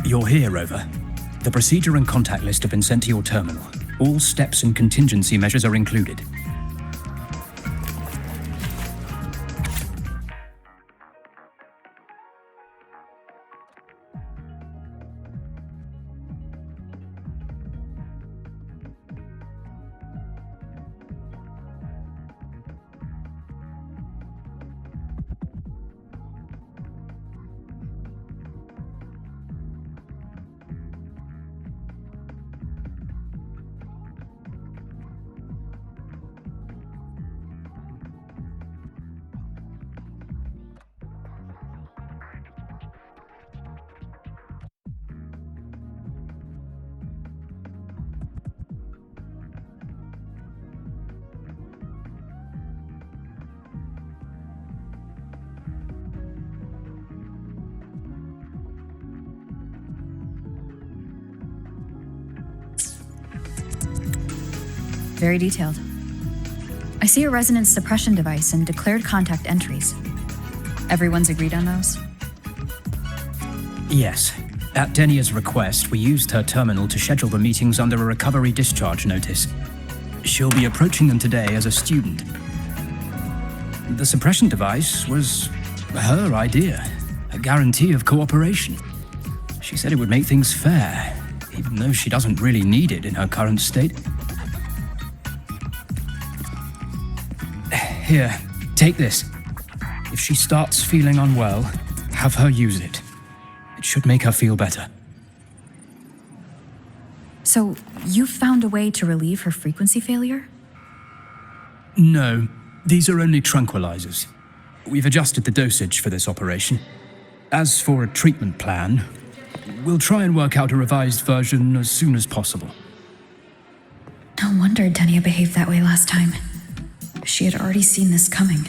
You're here, Rover. The procedure and contact list have been sent to your terminal. All steps and contingency measures are included. Very detailed. I see a resonance suppression device and declared contact entries. Everyone's agreed on those? Yes. At Denia's request, we used her terminal to schedule the meetings under a recovery discharge notice. She'll be approaching them today as a student. The suppression device was her idea, a guarantee of cooperation. She said it would make things fair, even though she doesn't really need it in her current state. Here, take this. If she starts feeling unwell, have her use it. It should make her feel better. So, you found a way to relieve her frequency failure? No, these are only tranquilizers. We've adjusted the dosage for this operation. As for a treatment plan, we'll try and work out a revised version as soon as possible. No wonder Denia behaved that way last time. She had already seen this coming.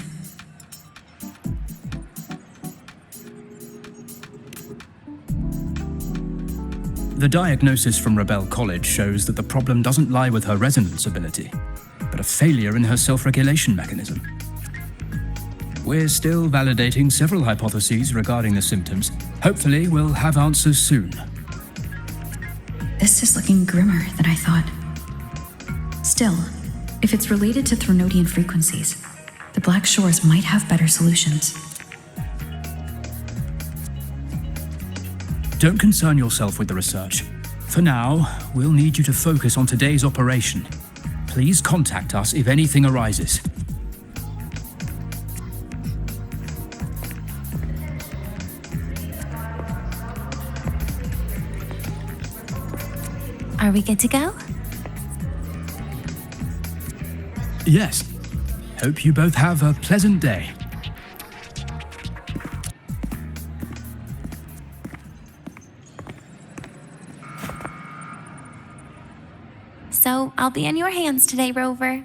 The diagnosis from Rebel College shows that the problem doesn't lie with her resonance ability, but a failure in her self-regulation mechanism. We're still validating several hypotheses regarding the symptoms. Hopefully, we'll have answers soon. This is looking grimmer than I thought. Still, if it's related to Threnodian frequencies, the Black Shores might have better solutions. Don't concern yourself with the research. For now, we'll need you to focus on today's operation. Please contact us if anything arises. Are we good to go? Yes. Hope you both have a pleasant day. So, I'll be in your hands today, Rover.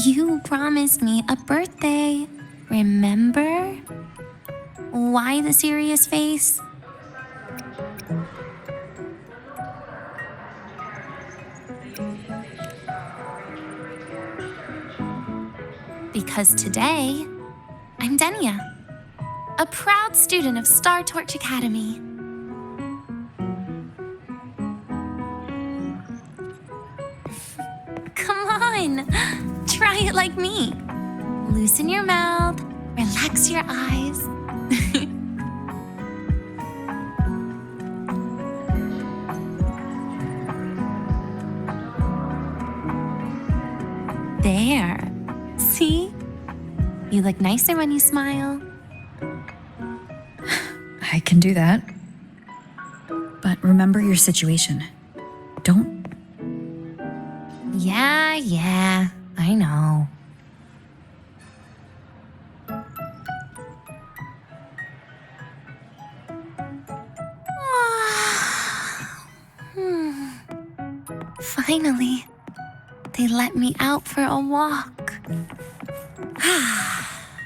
You promised me a birthday, remember? Why the serious face? Because today, I'm Denia, a proud student of Star Torch Academy. Come on, try it like me. Loosen your mouth, relax your eyes. There. See? You look nicer when you smile. I can do that. But remember your situation. Don't... Yeah, I know. Finally, they let me out for a walk.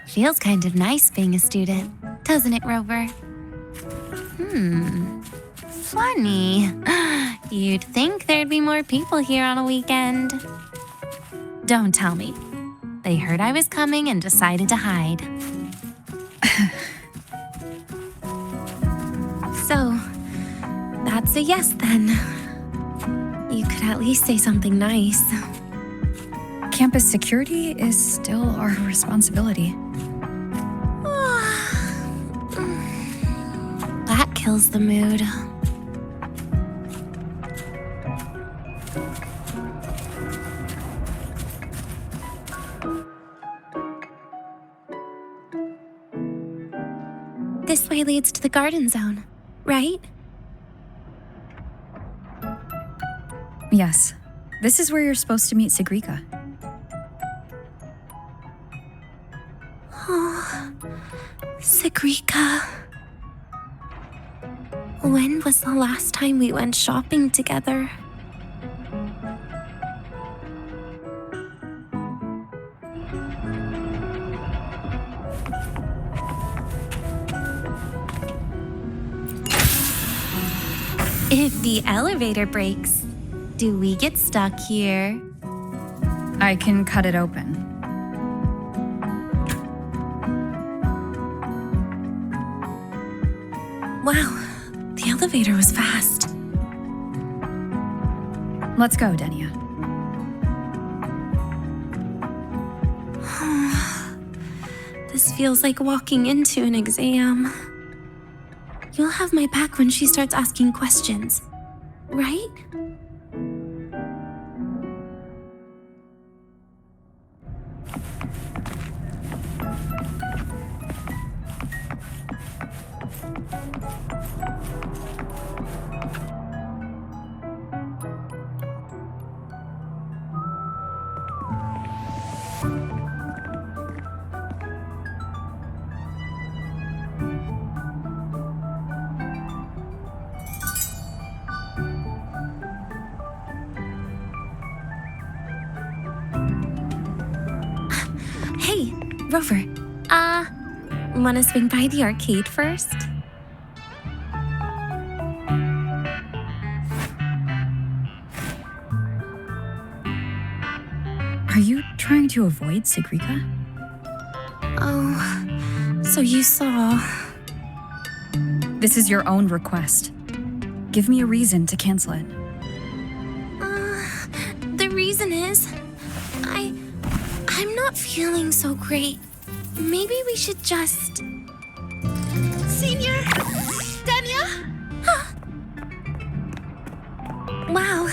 Feels kind of nice being a student, doesn't it, Rover? Funny. You'd think there'd be more people here on a weekend. Don't tell me. They heard I was coming and decided to hide. So, that's a yes then. You could at least say something nice. Campus security is still our responsibility. That kills the mood. This way leads to the garden zone, right? Yes. This is where you're supposed to meet Sigrika. Oh, Sigrika. When was the last time we went shopping together? If the elevator breaks, do we get stuck here? I can cut it open. Wow, the elevator was fast. Let's go, Denia. This feels like walking into an exam. You'll have my back when she starts asking questions, right? Hey, Rover. Wanna swing by the arcade first? Are you trying to avoid Sigrika? Oh, so you saw. This is your own request. Give me a reason to cancel it. The reason is, I'm not feeling so great. Maybe we should just... Senior? Denia? Wow.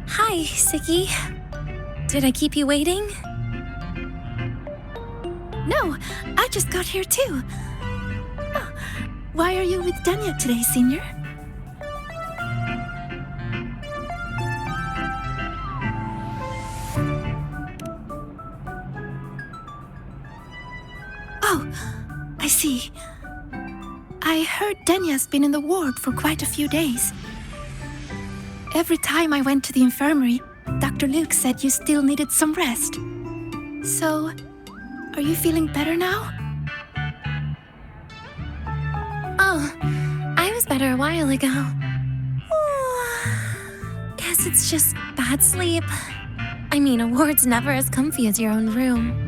Hi, Siggy. Did I keep you waiting? No, I just got here too. Oh, why are you with Denia today, Senior? Oh, I see. I heard Denia's been in the ward for quite a few days. Every time I went to the infirmary, Dr. Luke said you still needed some rest. So, are you feeling better now? Oh, I was better a while ago. Guess it's just bad sleep. I mean, a ward's never as comfy as your own room.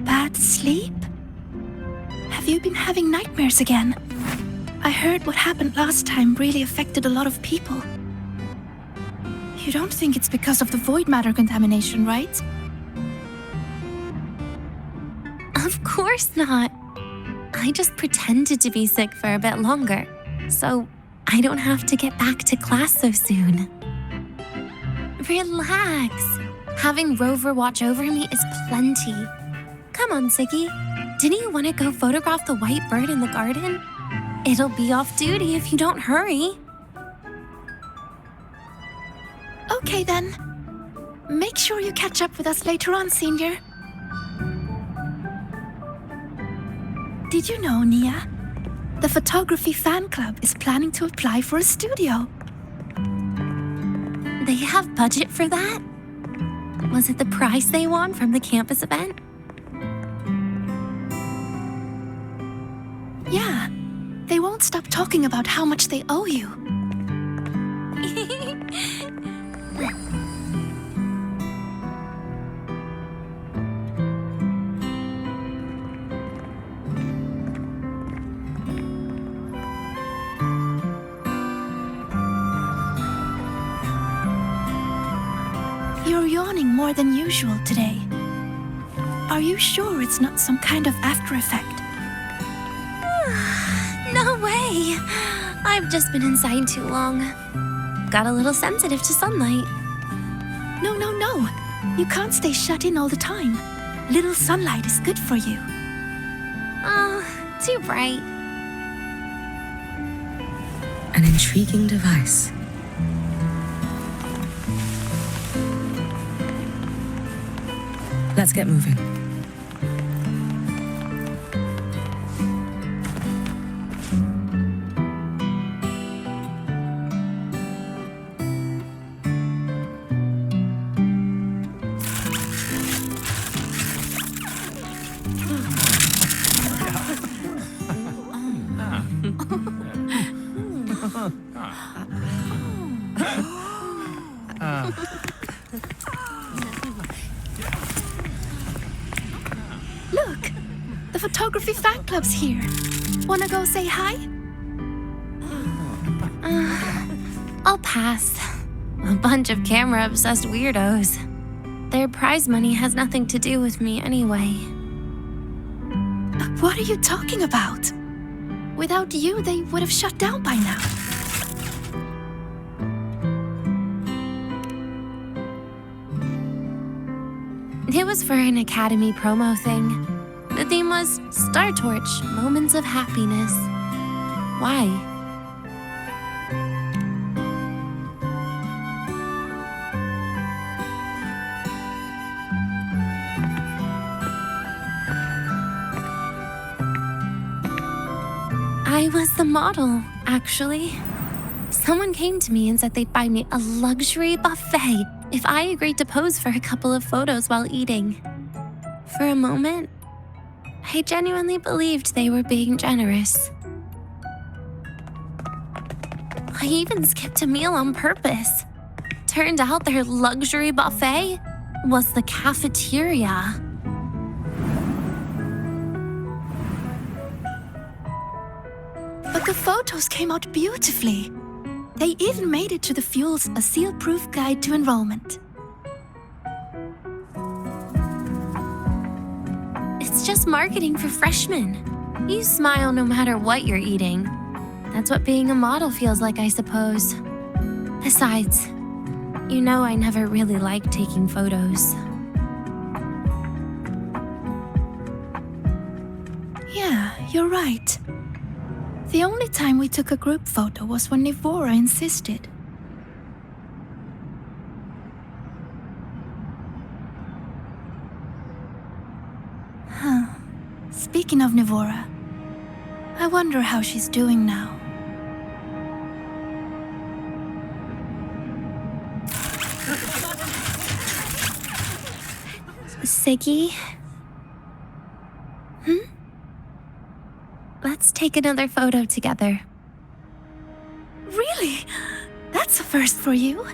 Bad sleep? Have you been having nightmares again? I heard what happened last time really affected a lot of people. You don't think it's because of the void matter contamination, right? Of course not. I just pretended to be sick for a bit longer, so I don't have to get back to class so soon. Relax. Having Rover watch over me is plenty. Come on, Siggy. Didn't you want to go photograph the white bird in the garden? It'll be off duty if you don't hurry. Okay then. Make sure you catch up with us later on, Senior. Did you know, Nia? The photography fan club is planning to apply for a studio. They have budget for that? Was it the prize they won from the campus event? Yeah. They won't stop talking about how much they owe you. more than usual today. Are you sure it's not some kind of after effect? No way! I've just been inside too long. Got a little sensitive to sunlight. No. You can't stay shut in all the time. Little sunlight is good for you. Oh, too bright. An intriguing device. Let's get moving. Look! The photography fan club's here. Wanna go say hi? I'll pass. A bunch of camera-obsessed weirdos. Their prize money has nothing to do with me anyway. What are you talking about? Without you, they would have shut down by now. It was for an Academy promo thing. The theme was Star Torch, Moments of Happiness. Why? I was the model, actually. Someone came to me and said they'd buy me a luxury buffet if I agreed to pose for a couple of photos while eating. For a moment, I genuinely believed they were being generous. I even skipped a meal on purpose. Turned out their luxury buffet was the cafeteria. But the photos came out beautifully. They even made it to the Fuel's A Seal-Proof Guide to Enrollment. It's just marketing for freshmen. You smile no matter what you're eating. That's what being a model feels like, I suppose. Besides, you know I never really liked taking photos. Yeah, you're right. The only time we took a group photo was when Nivora insisted. Speaking of Nivora, I wonder how she's doing now. Siggy? Let's take another photo together. Really? That's a first for you.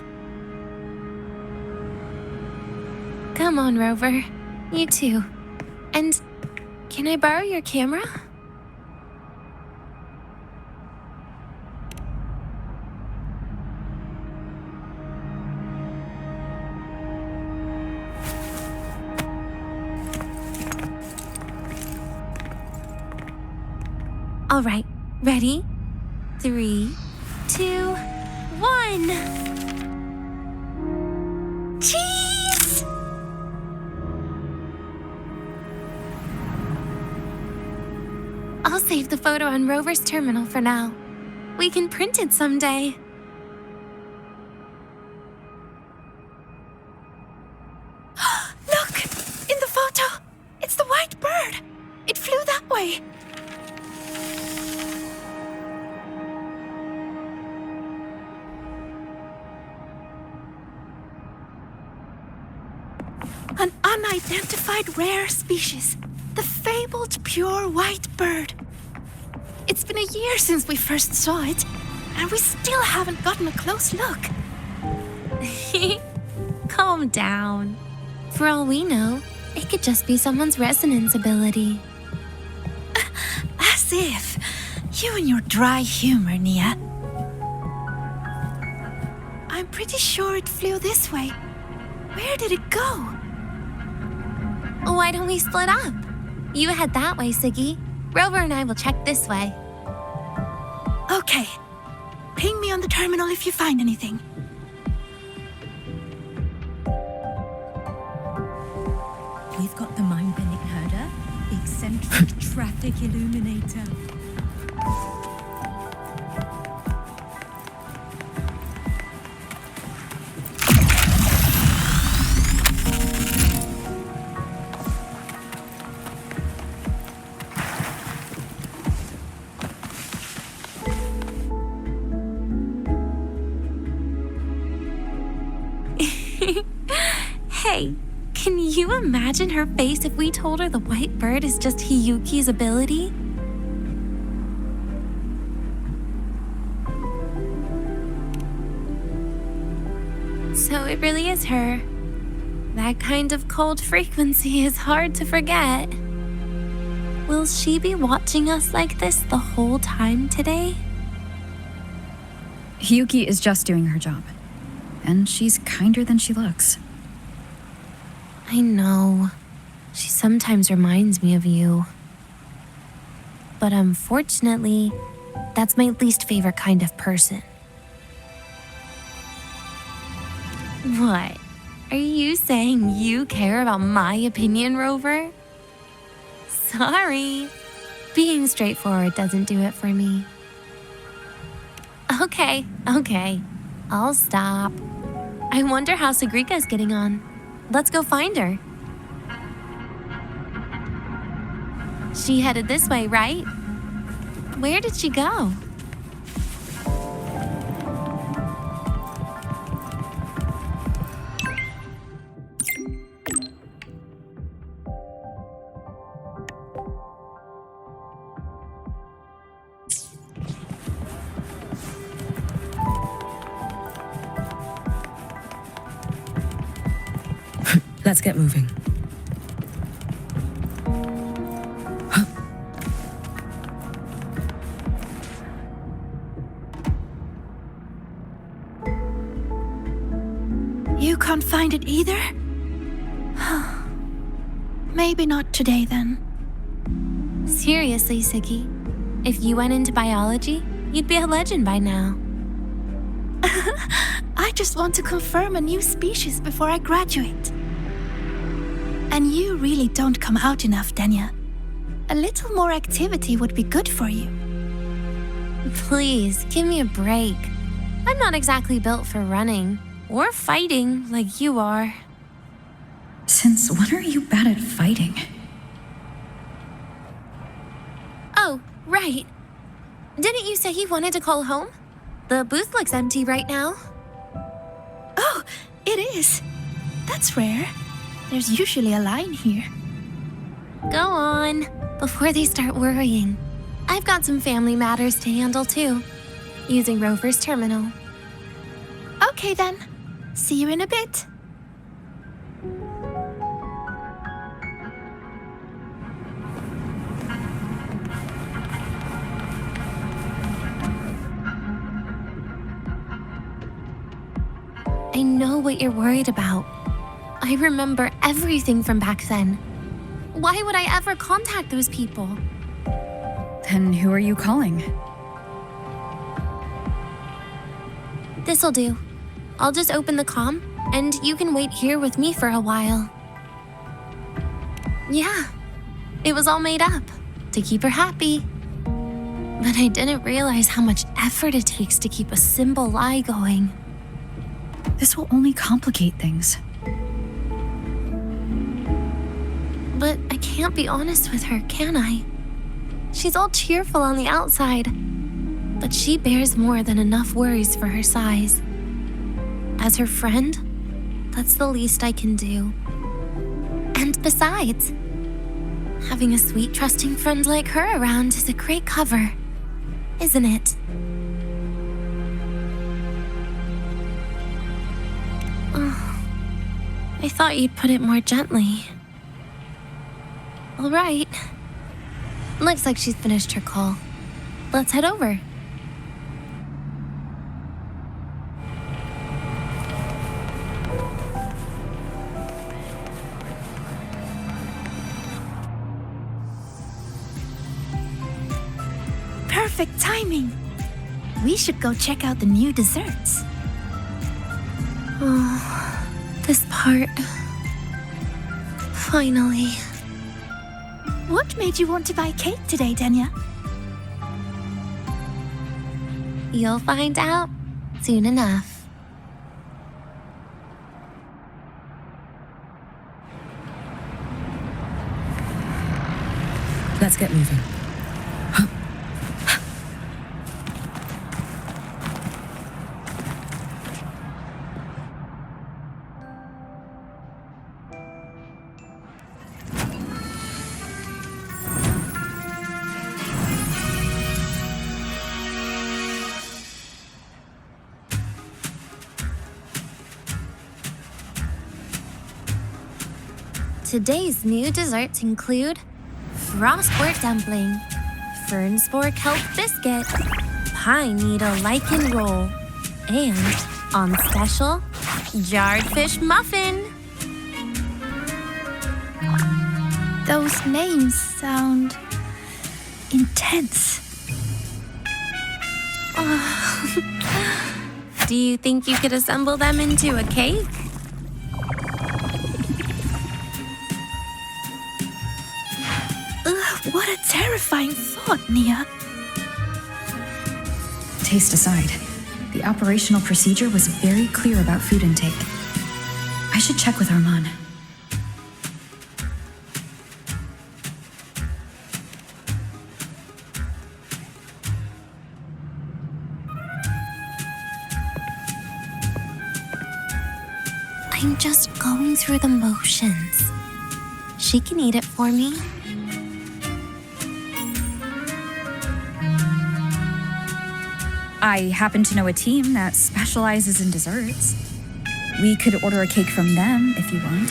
Come on, Rover. You too. And can I borrow your camera? All right, ready? 3, 2, 1. Cheese! I'll save the photo on Rover's terminal for now. We can print it someday. Look! In the photo! It's the white bird! It flew that way! An unidentified rare species. The fabled pure white bird. It's been a year since we first saw it, and we still haven't gotten a close look. Calm down. For all we know, it could just be someone's resonance ability. As if. You and your dry humor, I'm pretty sure it flew this way. Where did it go? Why don't we split up? You head that way, Siggy. Rover and I will check this way. Okay. Ping me on the terminal if you find anything. We've got the mind-bending herder, the eccentric traffic illuminator. Hey, can you imagine her face if we told her the white bird is just Hiyuki's ability? So it really is her. That kind of cold frequency is hard to forget. Will she be watching us like this the whole time today? Hiyuki is just doing her job. And she's kinder than she looks. I know. She sometimes reminds me of you. But unfortunately, that's my least favorite kind of person. What? Are you saying you care about my opinion, Rover? Sorry. Being straightforward doesn't do it for me. Okay. I'll stop. I wonder how Sagrika's getting on. Let's go find her. She headed this way, right? Where did she go? Let's get moving. You can't find it either? Maybe not today then. Seriously, Siggy. If you went into biology, you'd be a legend by now. I just want to confirm a new species before I graduate. And you really don't come out enough, Denya. A little more activity would be good for you. Please, give me a break. I'm not exactly built for running or fighting like you are. Since when are you bad at fighting? Oh, right. Didn't you say you wanted to call home? The booth looks empty right now. Oh, it is. That's rare. There's usually a line here. Go on, before they start worrying. I've got some family matters to handle too, using Rover's terminal. Okay then. See you in a bit. I know what you're worried about. I remember everything from back then. Why would I ever contact those people? Then who are you calling? This'll do. I'll just open the comm, and you can wait here with me for a while. Yeah, it was all made up to keep her happy. But I didn't realize how much effort it takes to keep a simple lie going. This will only complicate things. But I can't be honest with her, can I? She's all cheerful on the outside, but she bears more than enough worries for her size. As her friend, that's the least I can do. And besides, having a sweet, trusting friend like her around is a great cover, isn't it? Oh, I thought you'd put it more gently. All right. Looks like she's finished her call. Let's head over. perfect timing. We should go check out the new desserts. Oh, this part. Finally. What made you want to buy cake today, Denya? You'll find out soon enough. Let's get moving. Today's new desserts include frostwort dumpling, fern spore kelp biscuit, pine needle lichen roll, and, on special, jarred fish muffin. Those names sound intense. Do you think you could assemble them into a cake? What a terrifying thought, Nia. Taste aside, the operational procedure was very clear about food intake. I should check with Arman. I'm just going through the motions. She can eat it for me. I happen to know a team that specializes in desserts. We could order a cake from them if you want.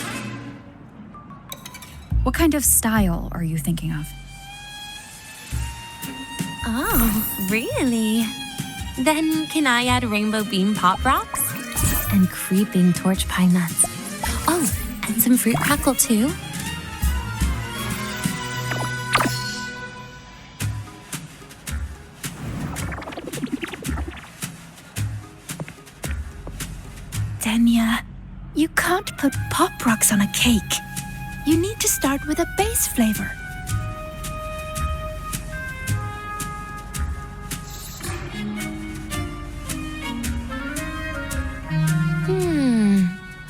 What kind of style are you thinking of? Oh, really? Then can I add rainbow bean pop rocks? And creeping torch pine nuts. Oh, and some fruit crackle too. Denya, you can't put pop rocks on a cake. You need to start with a base flavor.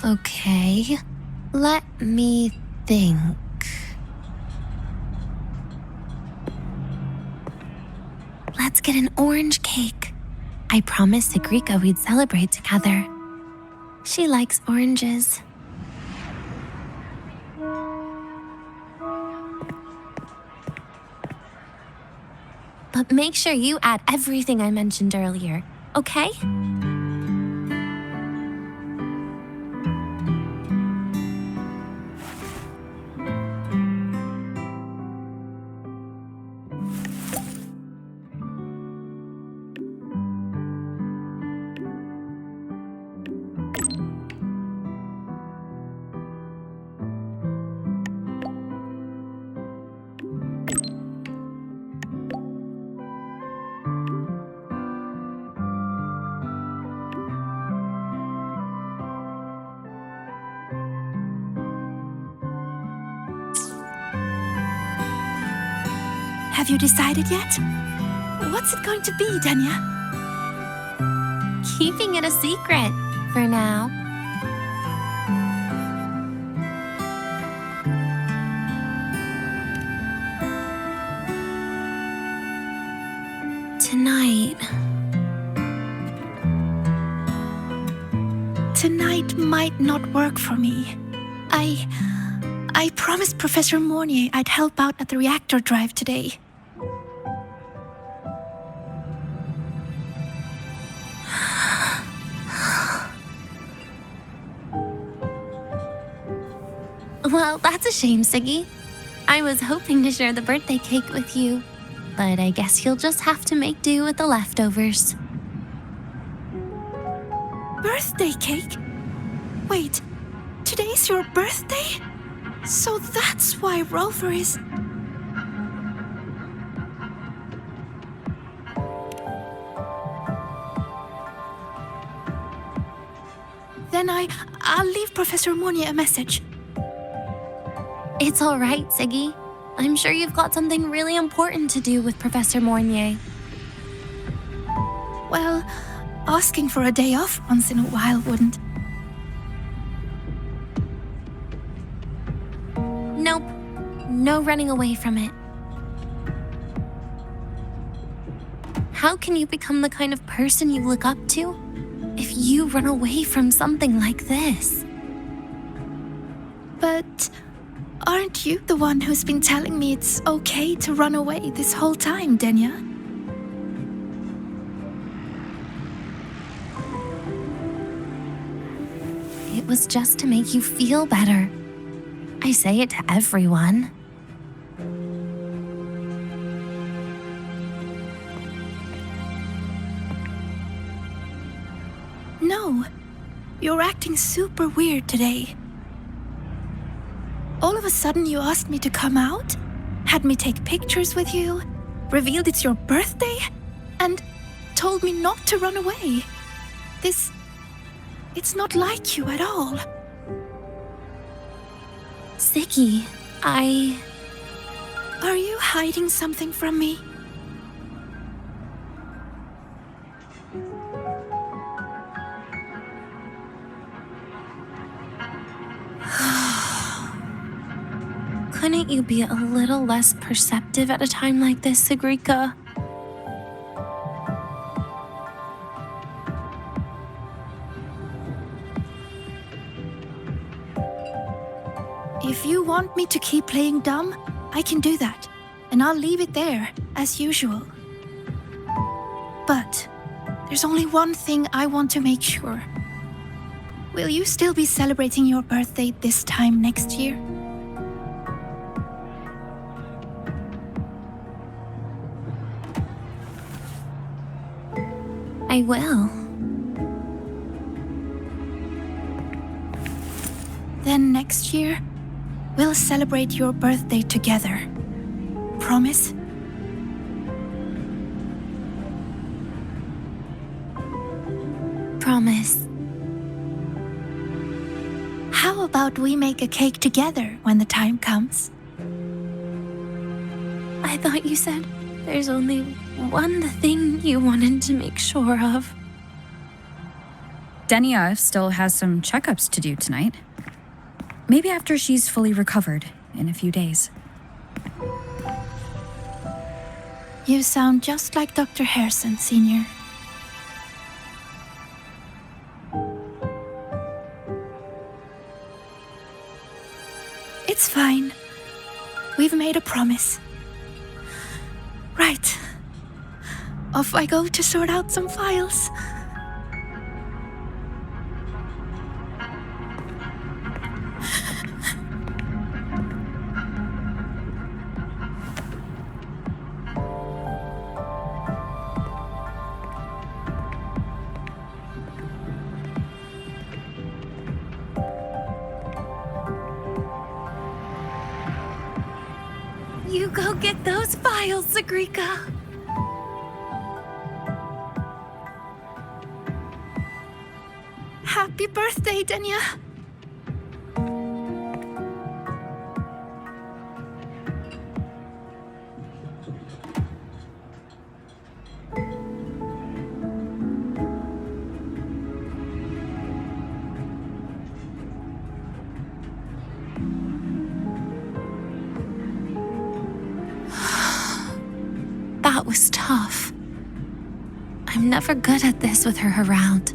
Okay. Let me think. Let's get an orange cake. I promised Sigrika we'd celebrate together. She likes oranges. But make sure you add everything I mentioned earlier, okay? Have you decided yet? What's it going to be, Denya? Keeping it a secret for now. Tonight might not work for me. I promised Professor Mornier I'd help out at the reactor drive today. Well, that's a shame, Siggy. I was hoping to share the birthday cake with you, but I guess you'll just have to make do with the leftovers. Birthday cake? Wait, today's your birthday? So that's why Rover is... Then I'll leave Professor Mournier a message. It's all right, Siggy. I'm sure you've got something really important to do with Professor Mournier. Well, asking for a day off once in a while wouldn't. Nope. No running away from it. How can you become the kind of person you look up to if you run away from something like this? But aren't you the one who's been telling me it's okay to run away this whole time, Denya? It was just to make you feel better. I say it to everyone. No, you're acting super weird today. All of a sudden you asked me to come out, had me take pictures with you, revealed it's your birthday, and told me not to run away. It's not like you at all. Siggy, Are you hiding something from me? Couldn't you be a little less perceptive at a time like this, Sigrika? If you want me to keep playing dumb, I can do that, and I'll leave it there, as usual. But there's only one thing I want to make sure. Will you still be celebrating your birthday this time next year? I will. Then next year, we'll celebrate your birthday together. Promise? Promise. How about we make a cake together when the time comes? I thought you said there's only one thing you wanted to make sure of. Denya still has some checkups to do tonight. Maybe after she's fully recovered in a few days. You sound just like Dr. Harrison, Senior. It's fine. We've made a promise. Right. Off I go to sort out some files. You go get those files, Sigrika. Happy birthday, Denya. That was tough. I'm never good at this with her around.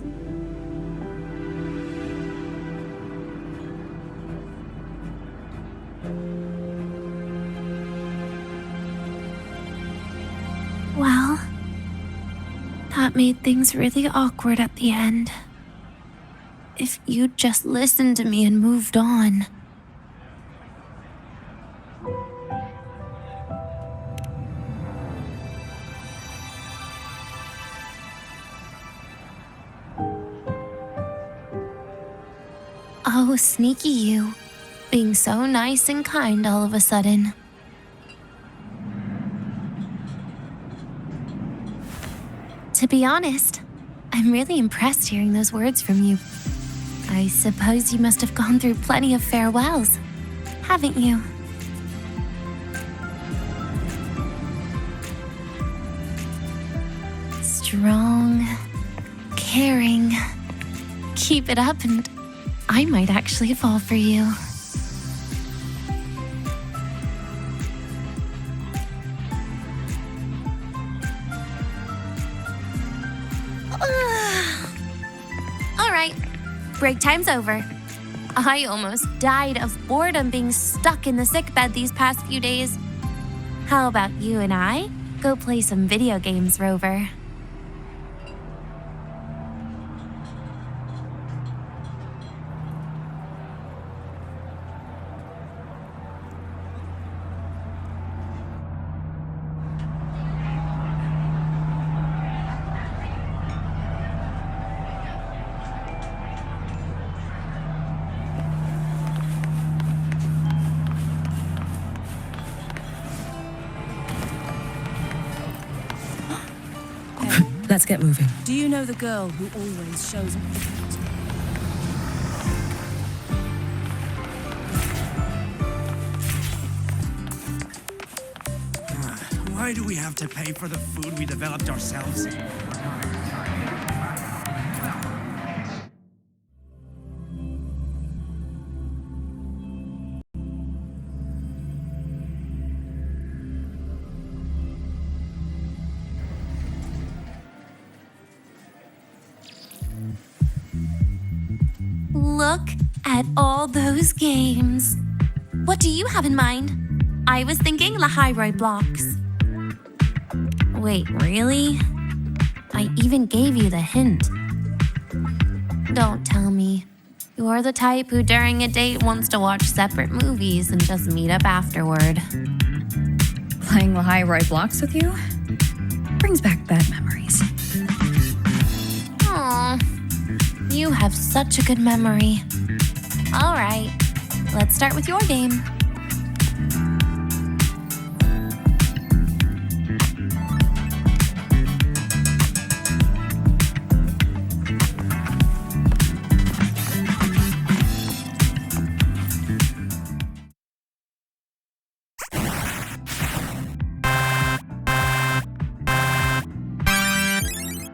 Well, that made things really awkward at the end. If you'd just listened to me and moved on. Oh, sneaky you. Being so nice and kind all of a sudden. To be honest, I'm really impressed hearing those words from you. I suppose you must have gone through plenty of farewells, haven't you? Strong, caring. Keep it up and I might actually fall for you. All right, break time's over. I almost died of boredom being stuck in the sickbed these past few days. How about you and I go play some video games, Rover? Let's get moving. Do you know the girl who always shows up at the counter? Why do we have to pay for the food we developed ourselves? Look at all those games. What do you have in mind? I was thinking Lahiroi blocks. Wait, really? I even gave you the hint. Don't tell me. You're the type who during a date wants to watch separate movies and just meet up afterward. Playing Lahiroi blocks with you brings back bad memories. Aw, you have such a good memory. All right, let's start with your game.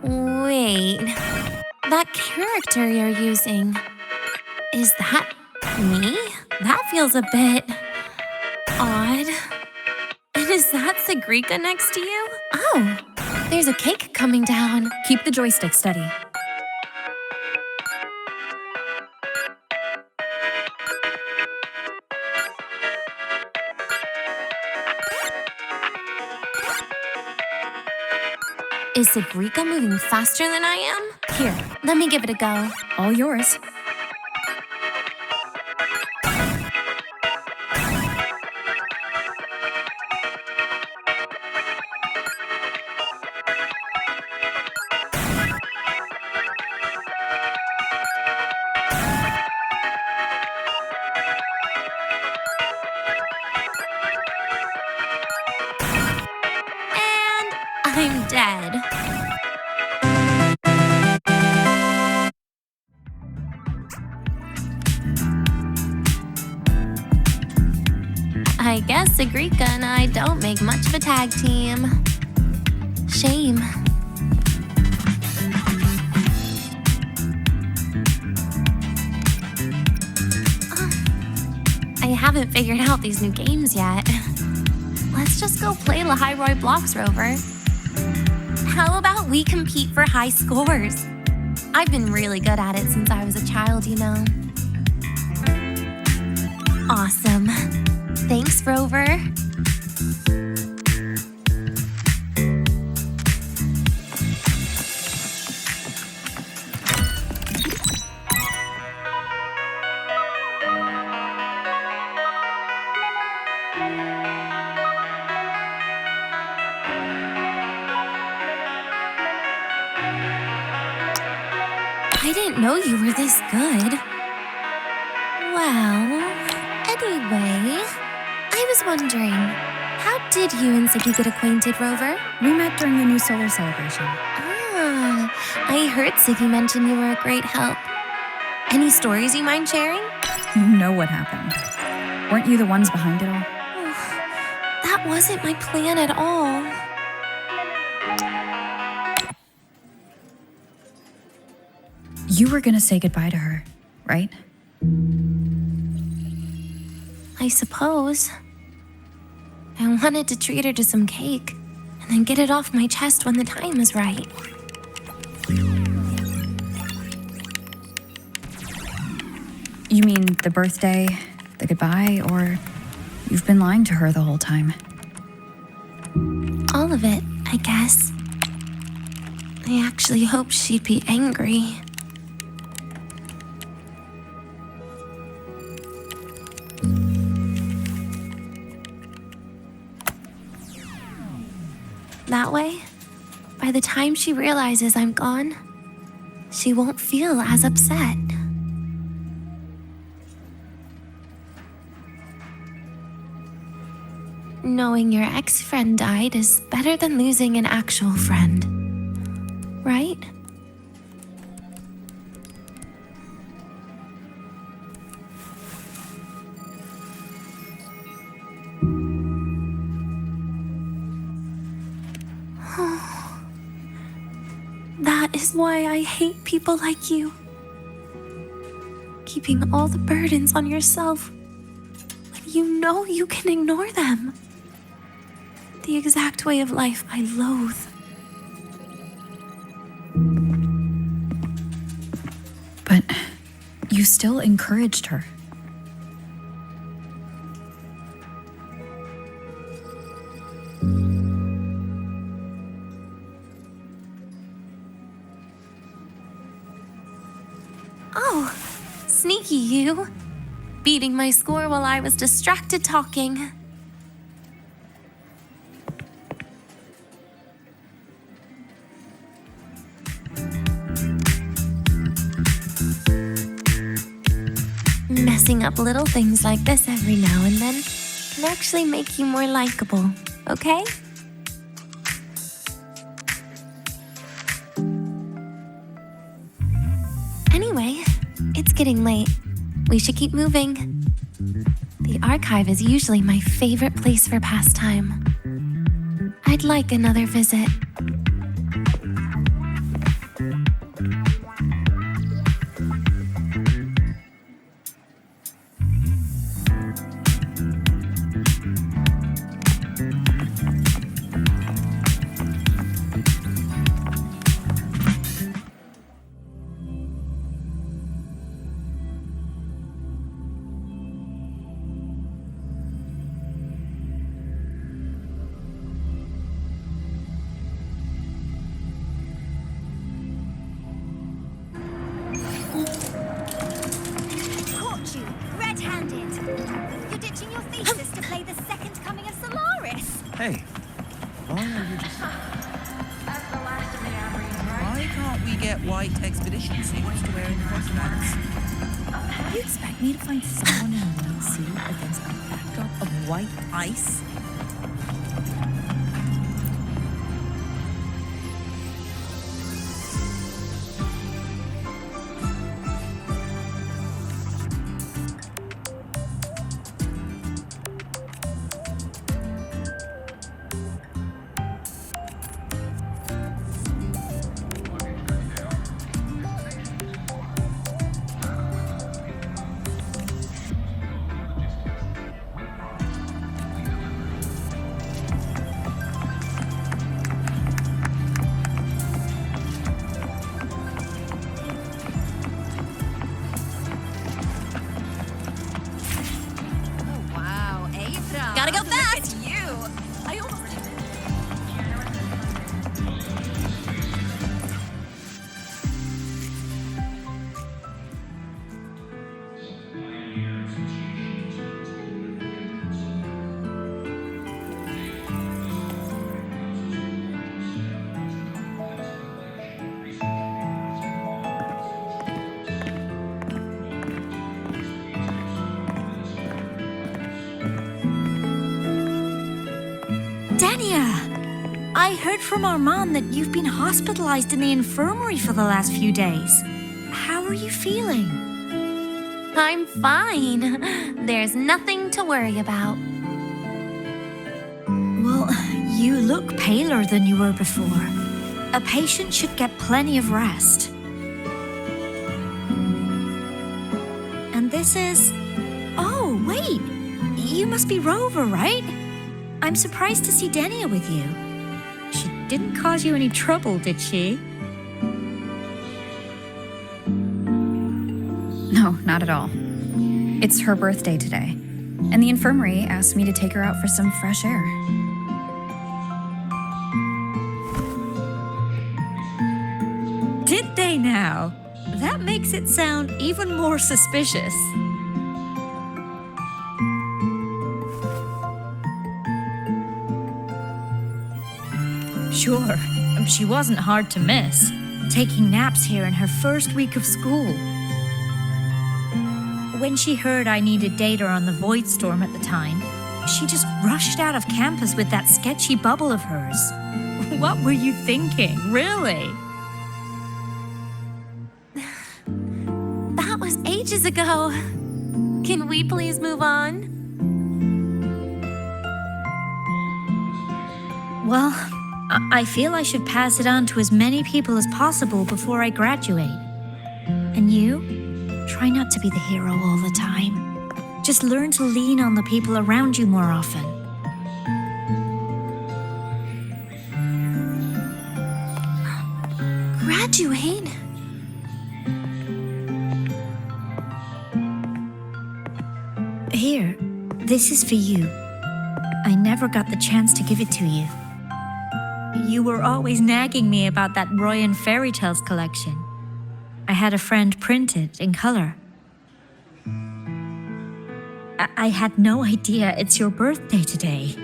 Wait, that character you're using, is that me? That feels a bit odd. And is that Sigrika next to you? Oh, there's a cake coming down. Keep the joystick steady. Is Sigrika moving faster than I am? Here, let me give it a go. All yours. I'm dead. I guess Sigrika and I don't make much of a tag team. Shame. I haven't figured out these new games yet. Let's just go play Lahiroi blocks, Rover. How about we compete for high scores? I've been really good at it since I was a child, you know. Awesome. Thanks, Rover. I didn't know you were this good. Well, anyway, I was wondering, how did you and Siggy get acquainted, Rover? We met during the new solar celebration. Ah, I heard Siggy mention you were a great help. Any stories you mind sharing? You know what happened. Weren't you the ones behind it all? That wasn't my plan at all. You were gonna say goodbye to her, right? I suppose. I wanted to treat her to some cake, and then get it off my chest when the time is right. You mean the birthday, the goodbye, or you've been lying to her the whole time? All of it, I guess. I actually hoped she'd be angry. That way, by the time she realizes I'm gone, she won't feel as upset. Knowing your ex-friend died is better than losing an actual friend, right? That is why I hate people like you. Keeping all the burdens on yourself when you know you can ignore them. The exact way of life I loathe. But you still encouraged her. Oh, sneaky you. Beating my score while I was distracted talking. Messing up little things like this every now and then can actually make you more likable, okay? Anyway, it's getting late. We should keep moving. The archive is usually my favorite place for pastime. I'd like another visit. Caught you, red-handed. You're ditching your thesis to play the second coming of Solaris. Hey, why are you just... Why can't we get white expedition suits to wear in the crosslands? You expect me to find someone in a white suit against a backdrop of white ice? Gotta go fast! I heard from Armand that you've been hospitalized in the infirmary for the last few days. How are you feeling? I'm fine. There's nothing to worry about. Well, you look paler than you were before. A patient should get plenty of rest. And this is... Oh, wait! You must be Rover, right? I'm surprised to see Denia with you. She didn't cause you any trouble, did she? No, not at all. It's her birthday today, and the infirmary asked me to take her out for some fresh air. Did they now? That makes it sound even more suspicious. Sure, she wasn't hard to miss, taking naps here in her first week of school. When she heard I needed data on the Void Storm at the time, she just rushed out of campus with that sketchy bubble of hers. What were you thinking, really? That was ages ago. Can we please move on? Well, I feel I should pass it on to as many people as possible before I graduate. And you? Try not to be the hero all the time. Just learn to lean on the people around you more often. Graduate? Here, this is for you. I never got the chance to give it to you. You were always nagging me about that Roy and Fairy Tales collection. I had a friend print it in color. I had no idea it's your birthday today.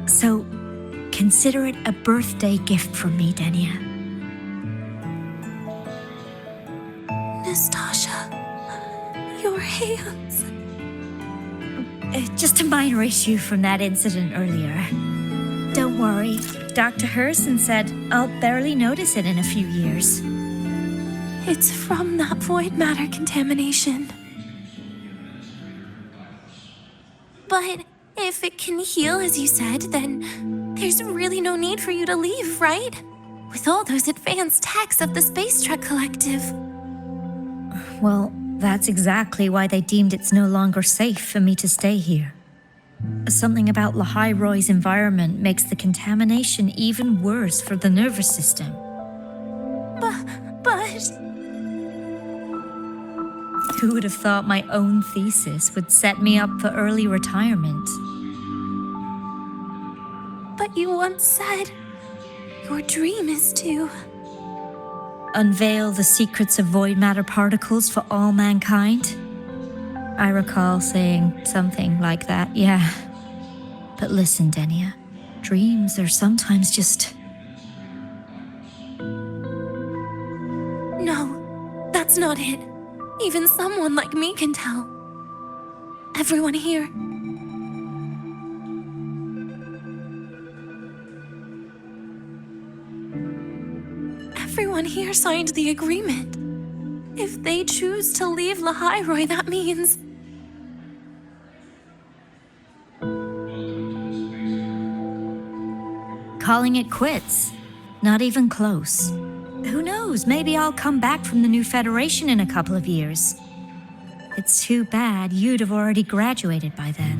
So, consider it a birthday gift from me, Denia. Nastasha, your hands. Just a minor issue from that incident earlier. Don't worry, Dr. Herson said I'll barely notice it in a few years. It's from that void matter contamination. But if it can heal, as you said, then there's really no need for you to leave, right? With all those advanced techs of the Space Trek Collective. Well, that's exactly why they deemed it's no longer safe for me to stay here. Something about Lahai-Roy's environment makes the contamination even worse for the nervous system. But... Who would have thought my own thesis would set me up for early retirement? But you once said your dream is to... Unveil the secrets of void matter particles for all mankind? I recall saying something like that, yeah. But listen, Denia, dreams are sometimes just... No, that's not it. Even someone like me can tell. Everyone here. Everyone here signed the agreement. If they choose to leave Lahai-Roy, that means... Calling it quits. Not even close. Who knows, maybe I'll come back from the new Federation in a couple of years. It's too bad you'd have already graduated by then.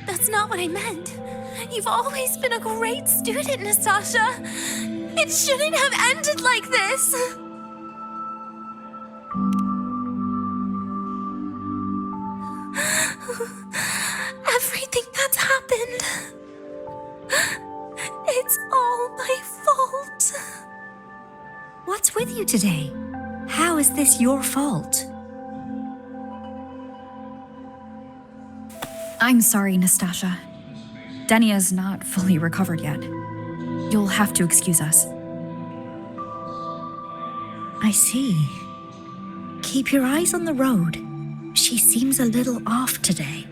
That's not what I meant. You've always been a great student, Nastasha. It shouldn't have ended like this. Everything that's happened... It's all my fault. What's with you today? How is this your fault? I'm sorry, Nastasha. Denia's not fully recovered yet. You'll have to excuse us. I see. Keep your eyes on the road. She seems a little off today.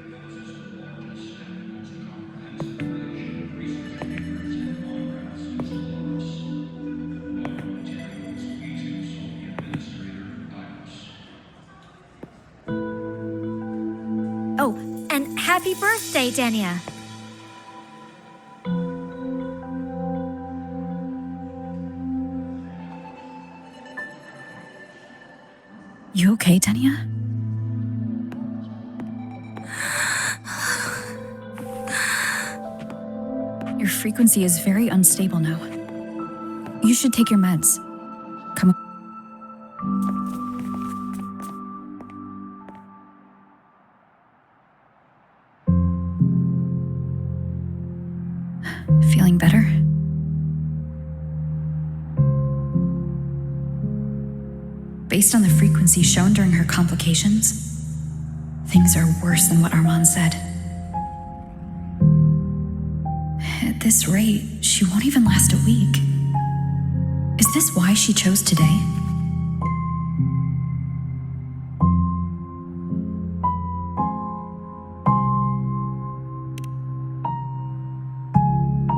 Happy birthday, Denia. You okay, Denia? Your frequency is very unstable now. You should take your meds. Come. Feeling better? Based on the frequency shown during her complications, things are worse than what Armand said. At this rate, she won't even last a week. Is this why she chose today?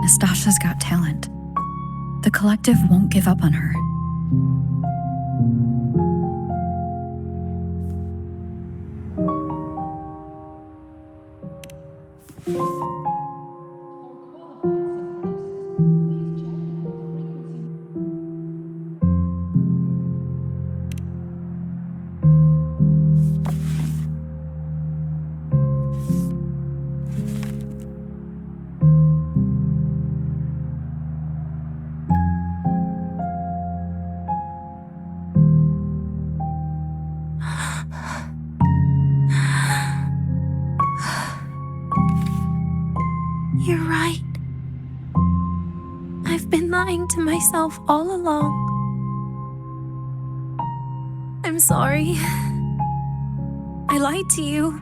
Nastasha's got talent. The collective won't give up on her. You're right. I've been lying to myself all along. I'm sorry. I lied to you.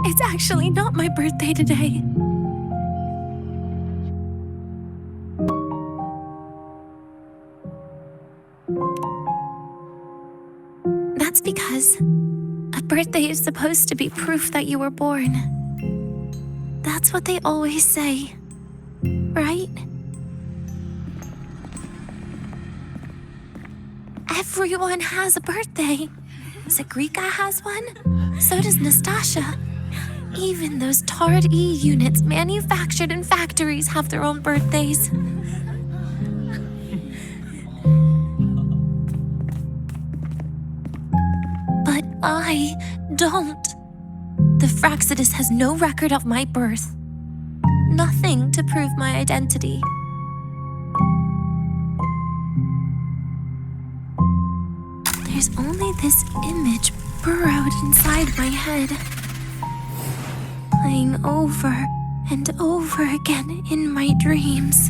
It's actually not my birthday today. That's because a birthday is supposed to be proof that you were born. That's what they always say, right? Everyone has a birthday. Zagrika has one, so does Nastasha. Even those tarred E units manufactured in factories have their own birthdays. But I don't. The Fraxidus has no record of my birth. Nothing to prove my identity. There's only this image burrowed inside my head, playing over and over again in my dreams.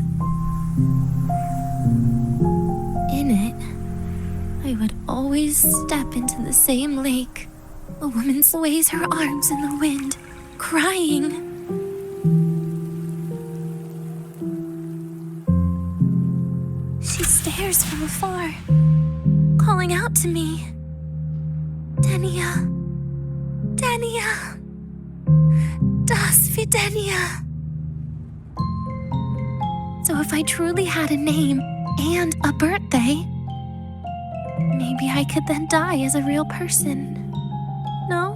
In it, I would always step into the same lake. A woman sways her arms in the wind, crying. She stares from afar, calling out to me. Denia. Denia. Das Videnia. So if I truly had a name and a birthday, maybe I could then die as a real person. No?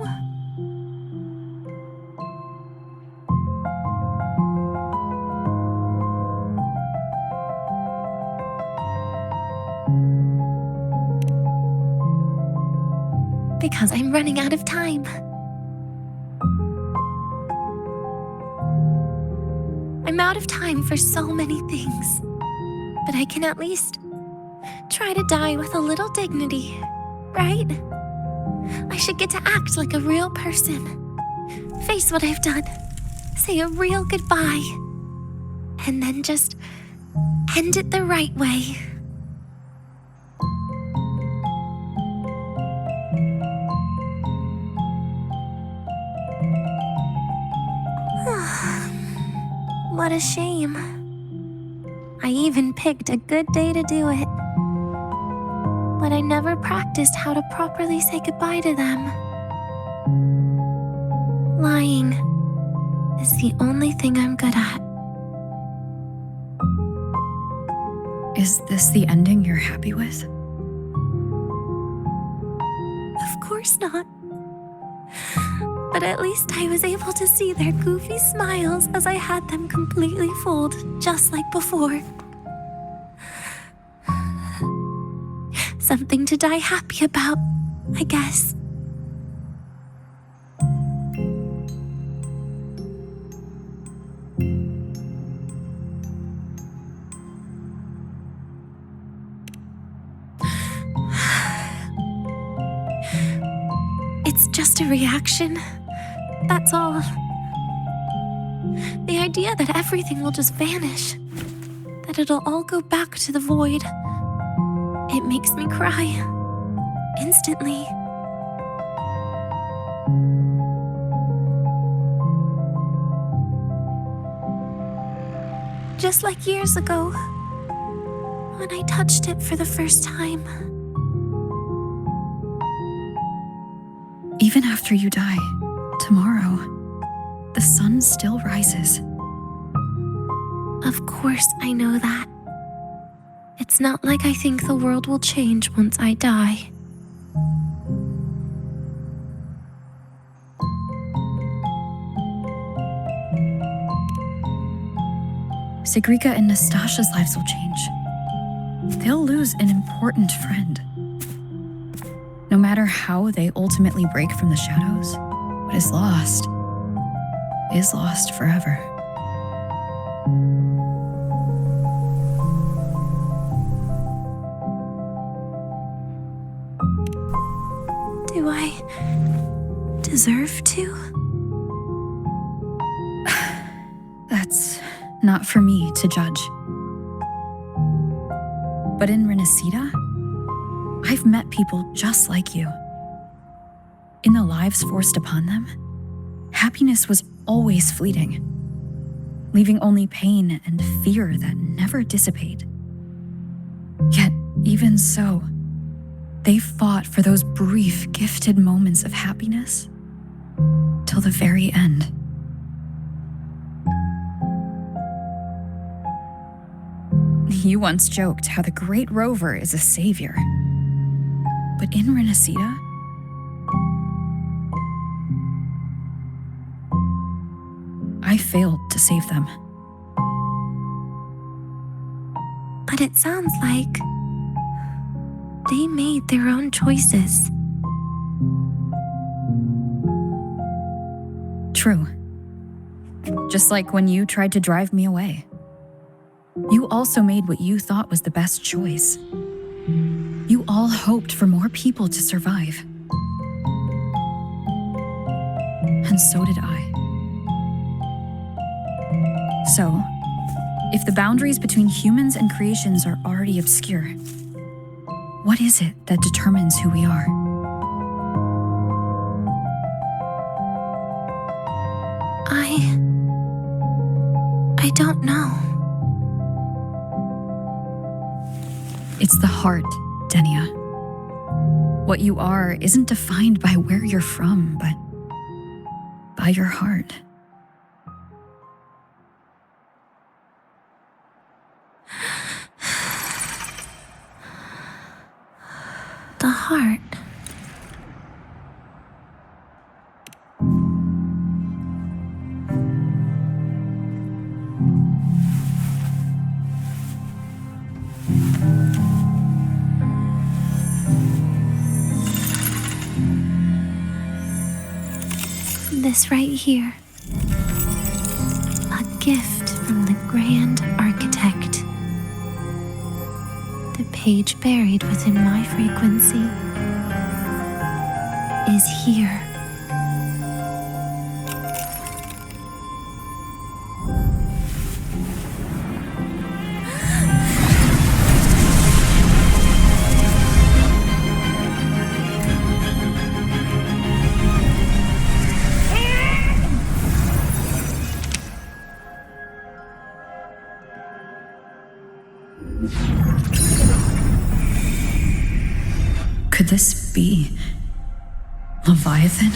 Because I'm running out of time. I'm out of time for so many things, but I can at least try to die with a little dignity, right? I should get to act like a real person. Face what I've done. Say a real goodbye. And then just end it the right way. What a shame. I even picked a good day to do it. But I never practiced how to properly say goodbye to them. Lying is the only thing I'm good at. Is this the ending you're happy with? Of course not. But at least I was able to see their goofy smiles as I had them completely full, just like before. Something to die happy about, I guess. It's just a reaction. That's all. The idea that everything will just vanish, that it'll all go back to the void, it makes me cry. Instantly. Just like years ago, when I touched it for the first time. Even after you die, tomorrow, the sun still rises. Of course I know that. It's not like I think the world will change once I die. Sigrika and Nastasha's lives will change. They'll lose an important friend. No matter how they ultimately break from the shadows, what is lost forever. Do I deserve to? That's not for me to judge. But in Renacida, I've met people just like you. In the lives forced upon them, happiness was always fleeting, leaving only pain and fear that never dissipate. Yet, even so, they fought for those brief, gifted moments of happiness till the very end. You once joked how the great rover is a savior. But in Renacida, I failed to save them. But it sounds like they made their own choices. True. Just like when you tried to drive me away. You also made what you thought was the best choice. You all hoped for more people to survive. And so did I. So, if the boundaries between humans and creations are already obscure, what is it that determines who we are? I don't know. It's the heart, Denia. What you are isn't defined by where you're from, but by your heart. The heart. This right here. A gift from the Grand Architect. The page buried within my frequency is here. Could this be Leviathan?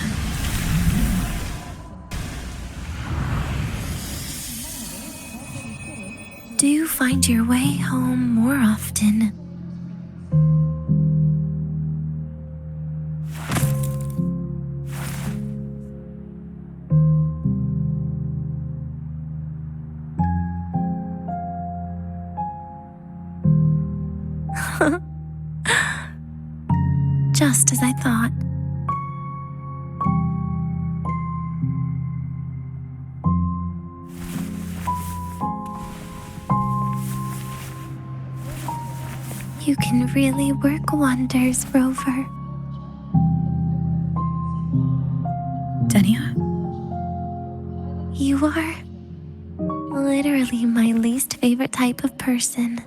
Do you find your way home more often? Just as I thought. You can really work wonders, Rover. Denia? You are literally my least favorite type of person.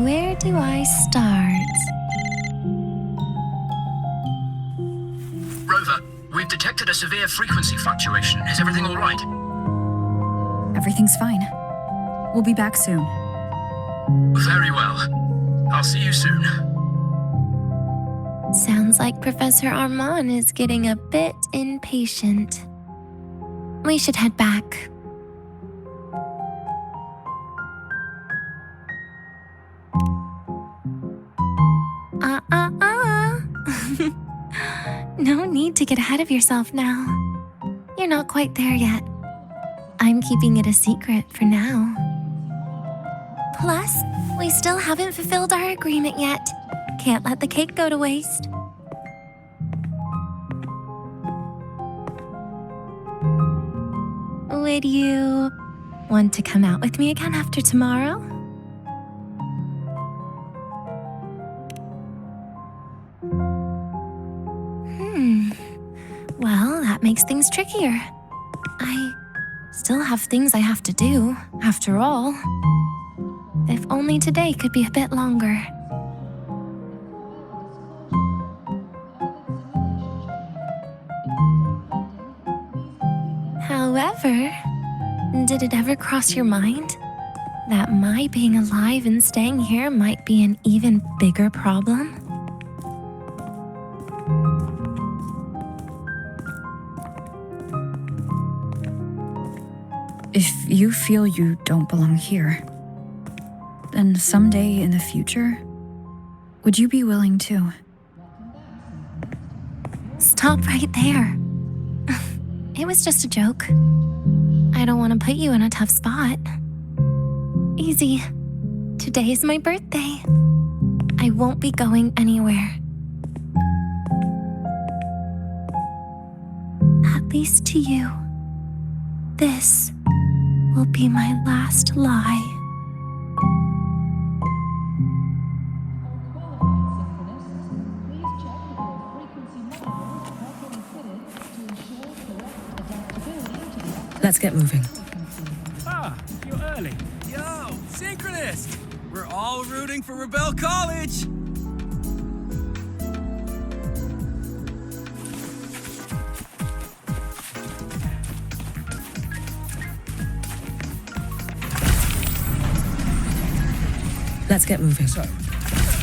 Where do I start? Rover, we've detected a severe frequency fluctuation. Is everything all right? Everything's fine. We'll be back soon. Very well. I'll see you soon. Sounds like Professor Armand is getting a bit impatient. We should head back. No need to get ahead of yourself now. You're not quite there yet. I'm keeping it a secret for now. Plus, we still haven't fulfilled our agreement yet. Can't let the cake go to waste. Would you want to come out with me again after tomorrow? Well, that makes things trickier. I still have things I have to do, after all. If only today could be a bit longer. However, did it ever cross your mind that my being alive and staying here might be an even bigger problem? If you feel you don't belong here, then someday in the future, would you be willing to? Stop right there. It was just a joke. I don't want to put you in a tough spot. Easy. Today is my birthday. I won't be going anywhere. At least to you. This will be my last lie. Let's get moving. Ah, you're early. Yo, synchronist! We're all rooting for Rebel College! Let's get moving. So,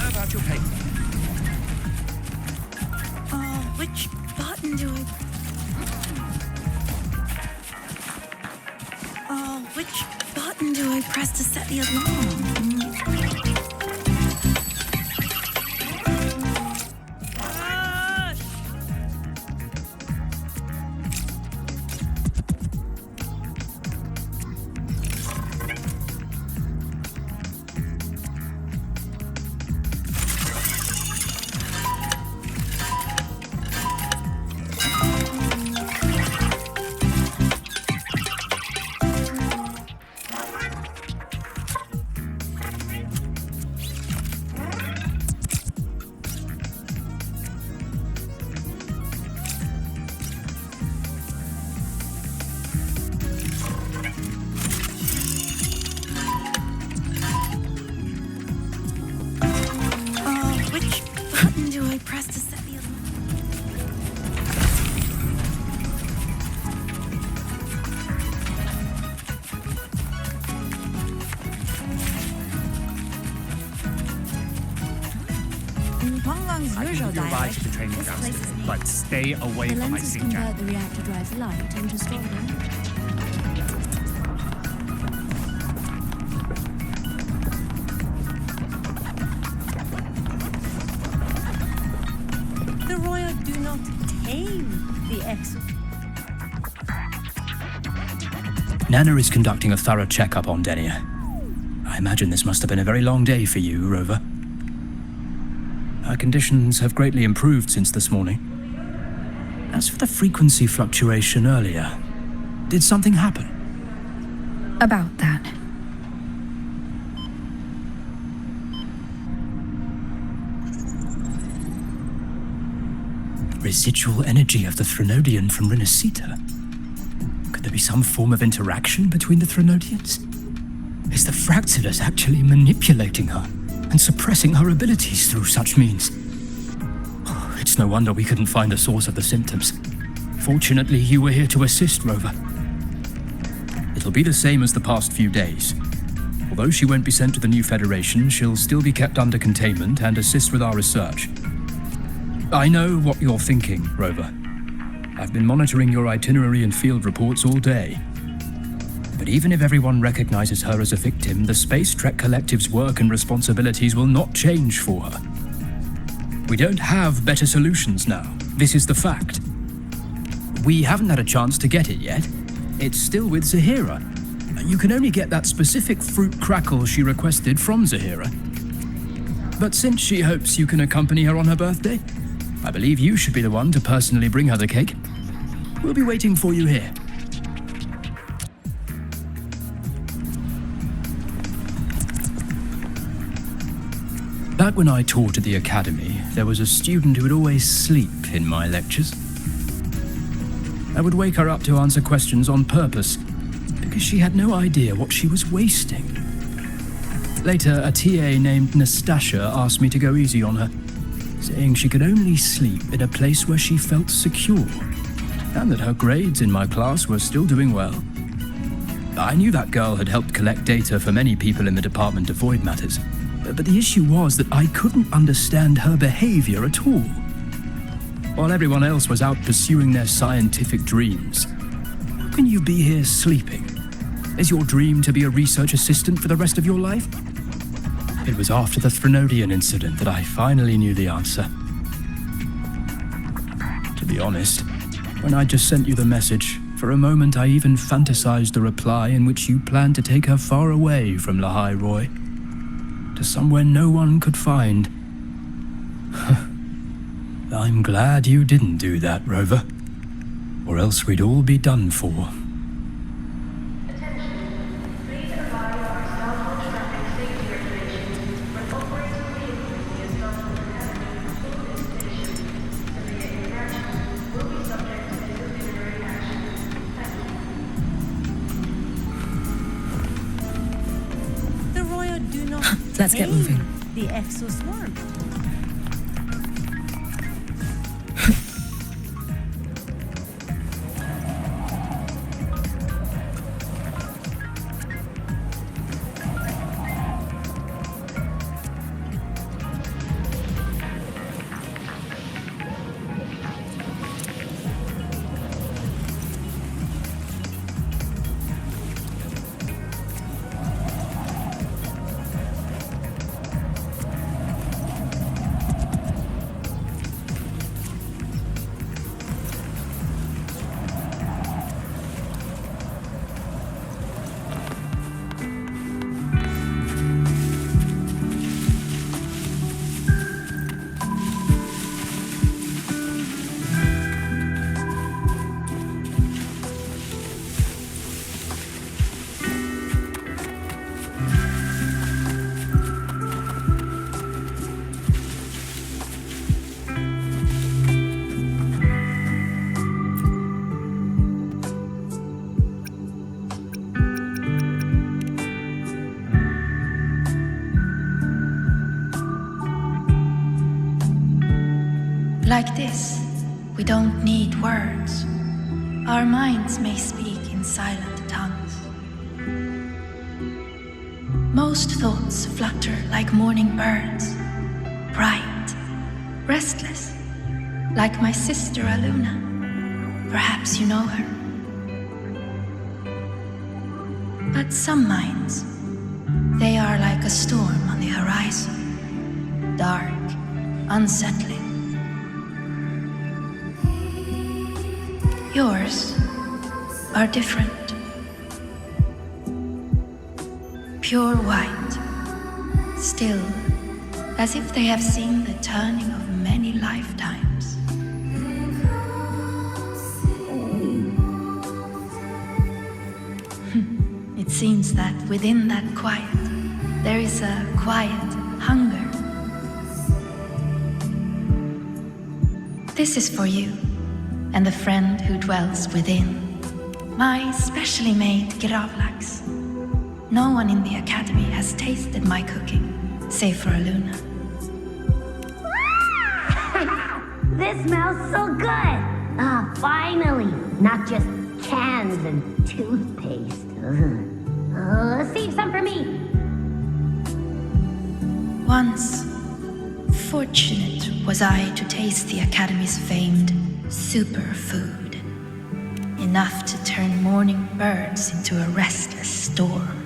about your paper. Which button do I... which button do I press to set the alarm? Which button do I press to set the alarm? I can give you a ride to the training grounds, but stay away from my sink jack. The reactor drives light into stardom. The royal do not tame the ex. Nana is conducting a thorough checkup on Denia. I imagine this must have been a very long day for you, Rover. Her conditions have greatly improved since this morning. As for the frequency fluctuation earlier, did something happen? About that. Residual energy of the Threnodian from Renacita. Could there be some form of interaction between the Threnodians? Is the Fractulus actually manipulating her and suppressing her abilities through such means? Oh, it's no wonder we couldn't find the source of the symptoms. Fortunately, you were here to assist, Rover. It'll be the same as the past few days. Although she won't be sent to the new Federation, she'll still be kept under containment and assist with our research. I know what you're thinking, Rover. I've been monitoring your itinerary and field reports all day. But even if everyone recognizes her as a victim, the Space Trek Collective's work and responsibilities will not change for her. We don't have better solutions now. This is the fact. We haven't had a chance to get it yet. It's still with Zahira. You can only get that specific fruit crackle she requested from Zahira. But since she hopes you can accompany her on her birthday, I believe you should be the one to personally bring her the cake. We'll be waiting for you here. Back when I taught at the academy, there was a student who would always sleep in my lectures. I would wake her up to answer questions on purpose, because she had no idea what she was wasting. Later, a TA named Nastasia asked me to go easy on her, saying she could only sleep in a place where she felt secure, and that her grades in my class were still doing well. I knew that girl had helped collect data for many people in the Department of Void Matters, but the issue was that I couldn't understand her behavior at all. While everyone else was out pursuing their scientific dreams, how can you be here sleeping? Is your dream to be a research assistant for the rest of your life? It was after the Threnodian incident that I finally knew the answer. To be honest, when I just sent you the message, for a moment I even fantasized the reply in which you planned to take her far away from Lahai Roy, to somewhere no one could find. I'm glad you didn't do that, Rover, or else we'd all be done for. Let's get moving. The exoswarm. Like this, we don't need words. Our minds may speak in silent tongues. Most thoughts flutter like morning birds, bright, restless, like my sister Aluna. Perhaps you know her. But some minds, they are like a storm on the horizon, dark, unsettling. Yours are different. Pure white, still, as if they have seen the turning of many lifetimes. It seems that within that quiet, there is a quiet hunger. This is for you, and the friend who dwells within. My specially made gravlax. No one in the academy has tasted my cooking, save for Aluna. This smells so good! Ah, finally! Not just cans and toothpaste. Save some for me! Once, fortunate was I to taste the Academy's famed superfood. Enough to turn morning birds into a restless storm.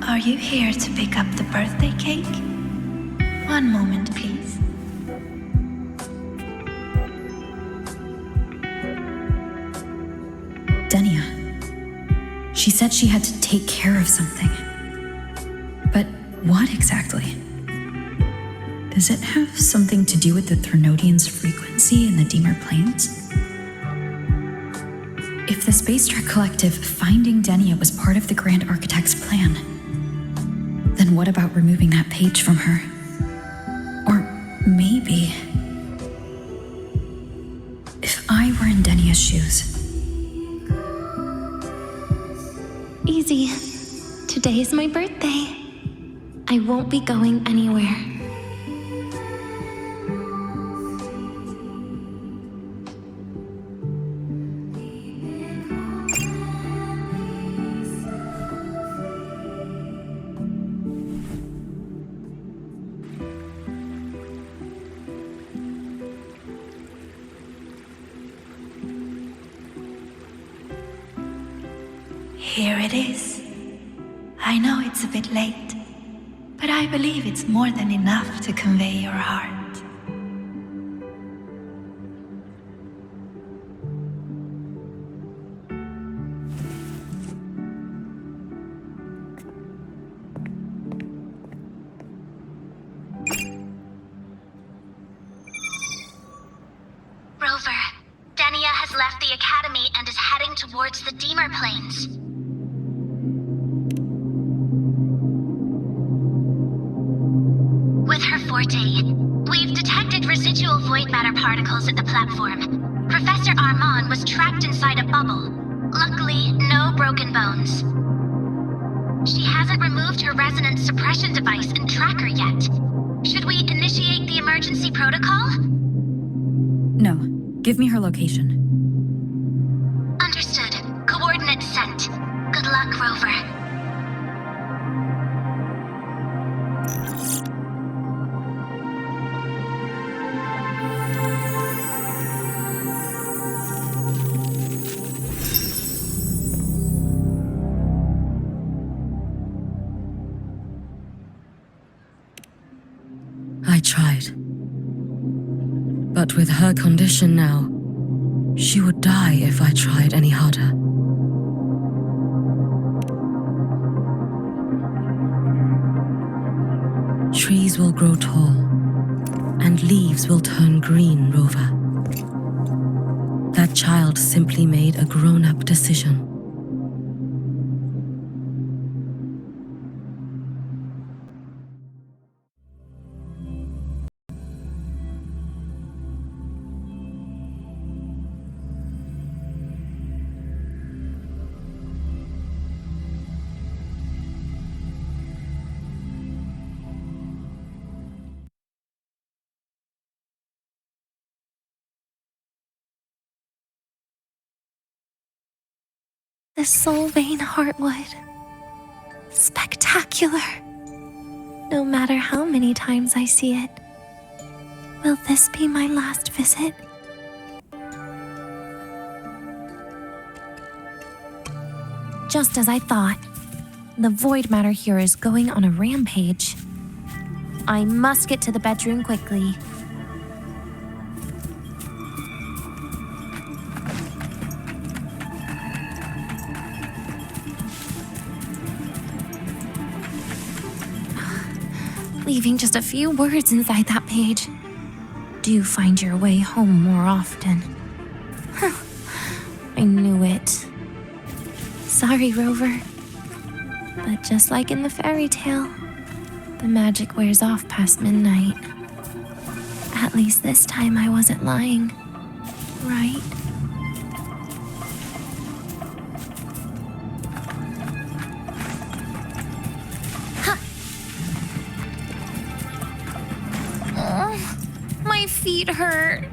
Are you here to pick up the birthday cake? One moment, please. Denia. She said she had to take care of something. But what exactly? Does it have something to do with the Threnodian's frequency in the Deemer Plains? If the Space Trek Collective finding Denia was part of the Grand Architect's plan, then what about removing that page from her? Or maybe... if I were in Denia's shoes... Easy. Today is my birthday. I won't be going anywhere. Here it is. I know it's a bit late, but I believe it's more than enough to convey your heart. Rover, Denia has left the Academy and is heading towards the Deemer Plains. With her forte, we've detected residual void matter particles at the platform. Professor Armand was trapped inside a bubble. Luckily, no broken bones. She hasn't removed her resonance suppression device and tracker yet. Should we initiate the emergency protocol? No. Give me her location. Understood. Coordinates sent. Good luck, Rover. I tried. But with her condition now, she would die if I tried any harder. Trees will grow tall, and leaves will turn green, Rover. That child simply made a grown-up decision. The Soul Vein Heartwood. Spectacular. No matter how many times I see it, Will this be my last visit? Just as I thought, the void matter here is going on a rampage. I must get to the bedroom quickly. Leaving just a few words inside that page. Do find your way home more often. I knew it. Sorry, Rover. But just like in the fairy tale, the magic wears off past midnight. At least this time I wasn't lying, right? My feet hurt.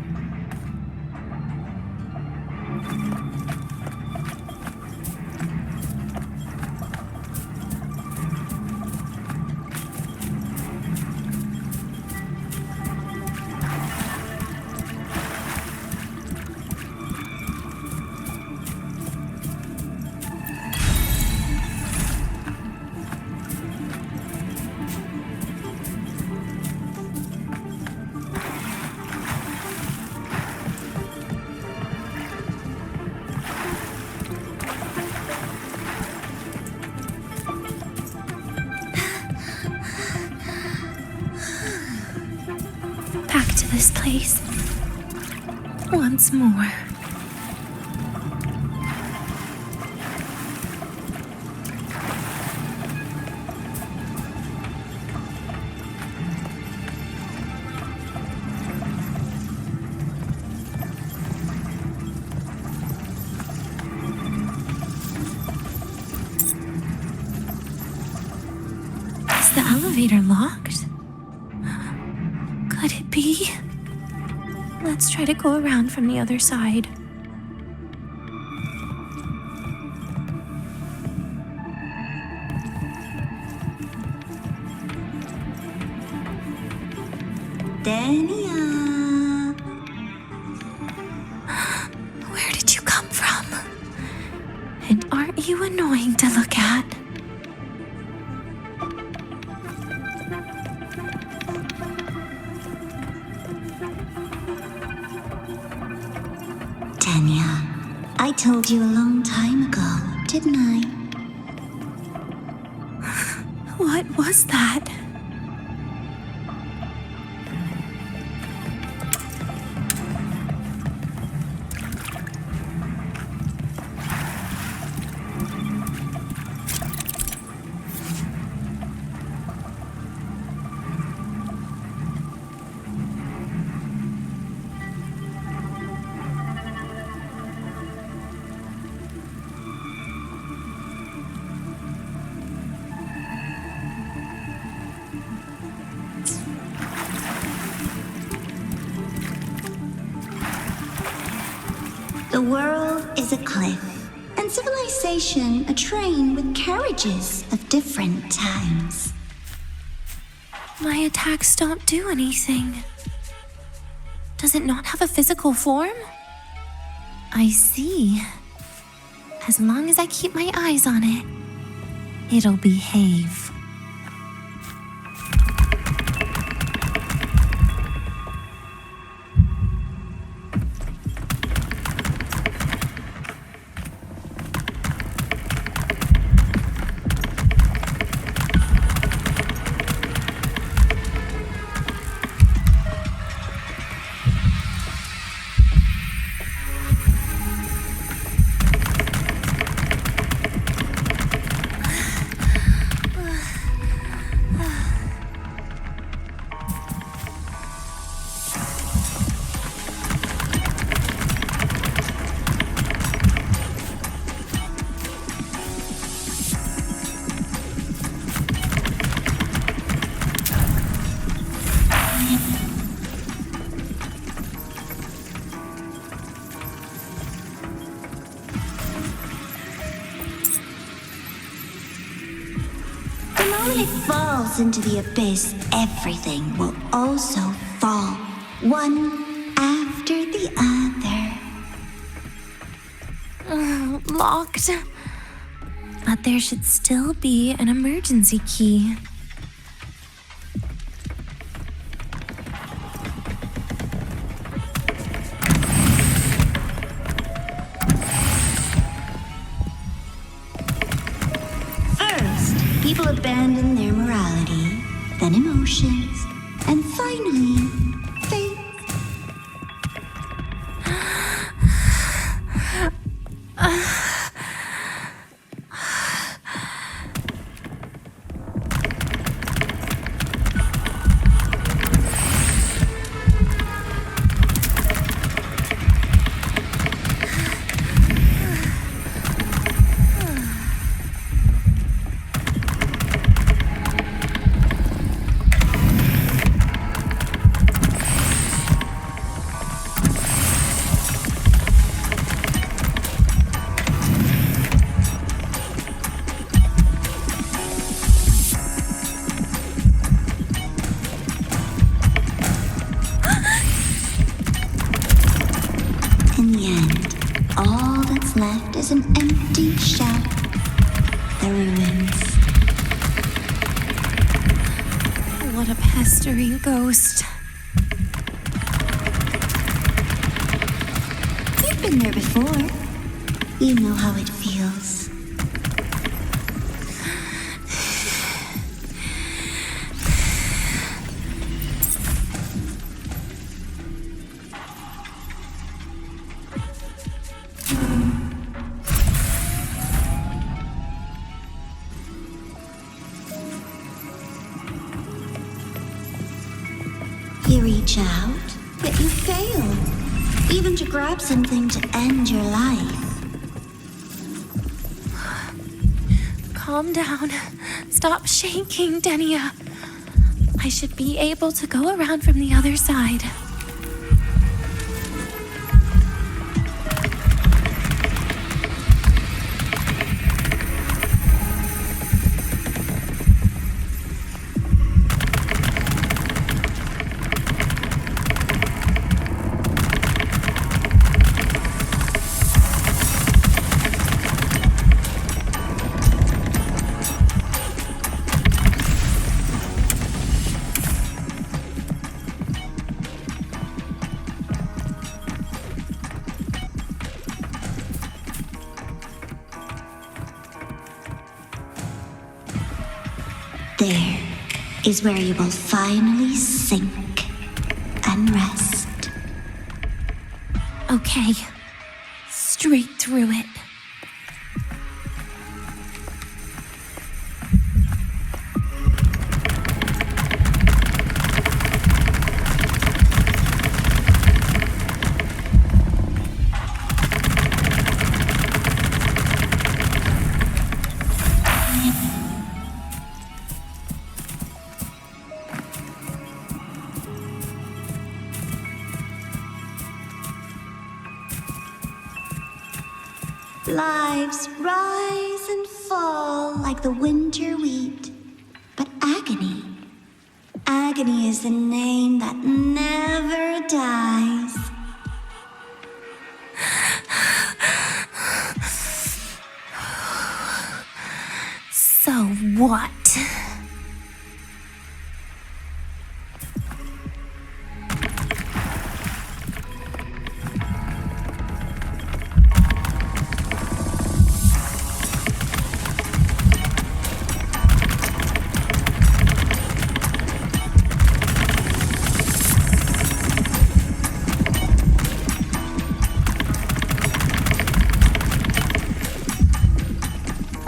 This place once more. Is the elevator locked? Could it be? Let's try to go around from the other side. Dania! Where did you come from? And aren't you annoying to look at? Dania, I told you a long time ago, didn't I? What was that? The world is a cliff, and civilization a train with carriages of different times. My attacks don't do anything. Does it not have a physical form? I see. As long as I keep my eyes on it, it'll behave. When it falls into the abyss, everything will also fall. one after the other. Locked. But there should still be an emergency key. First, people abandon their morality, then emotions, and finally, faith. In the end, all that's left is an empty shell. The ruins. What a pestering ghost. You've been there before. You know how it feels. You reach out, but you fail. Even to grab something to end your life. Calm down. Stop shaking, Denia. I should be able to go around from the other side. There is where you will finally sink and rest. Okay. Straight through it. Lives rise and fall like the winter wheat. But agony, agony is the name that never dies. So what?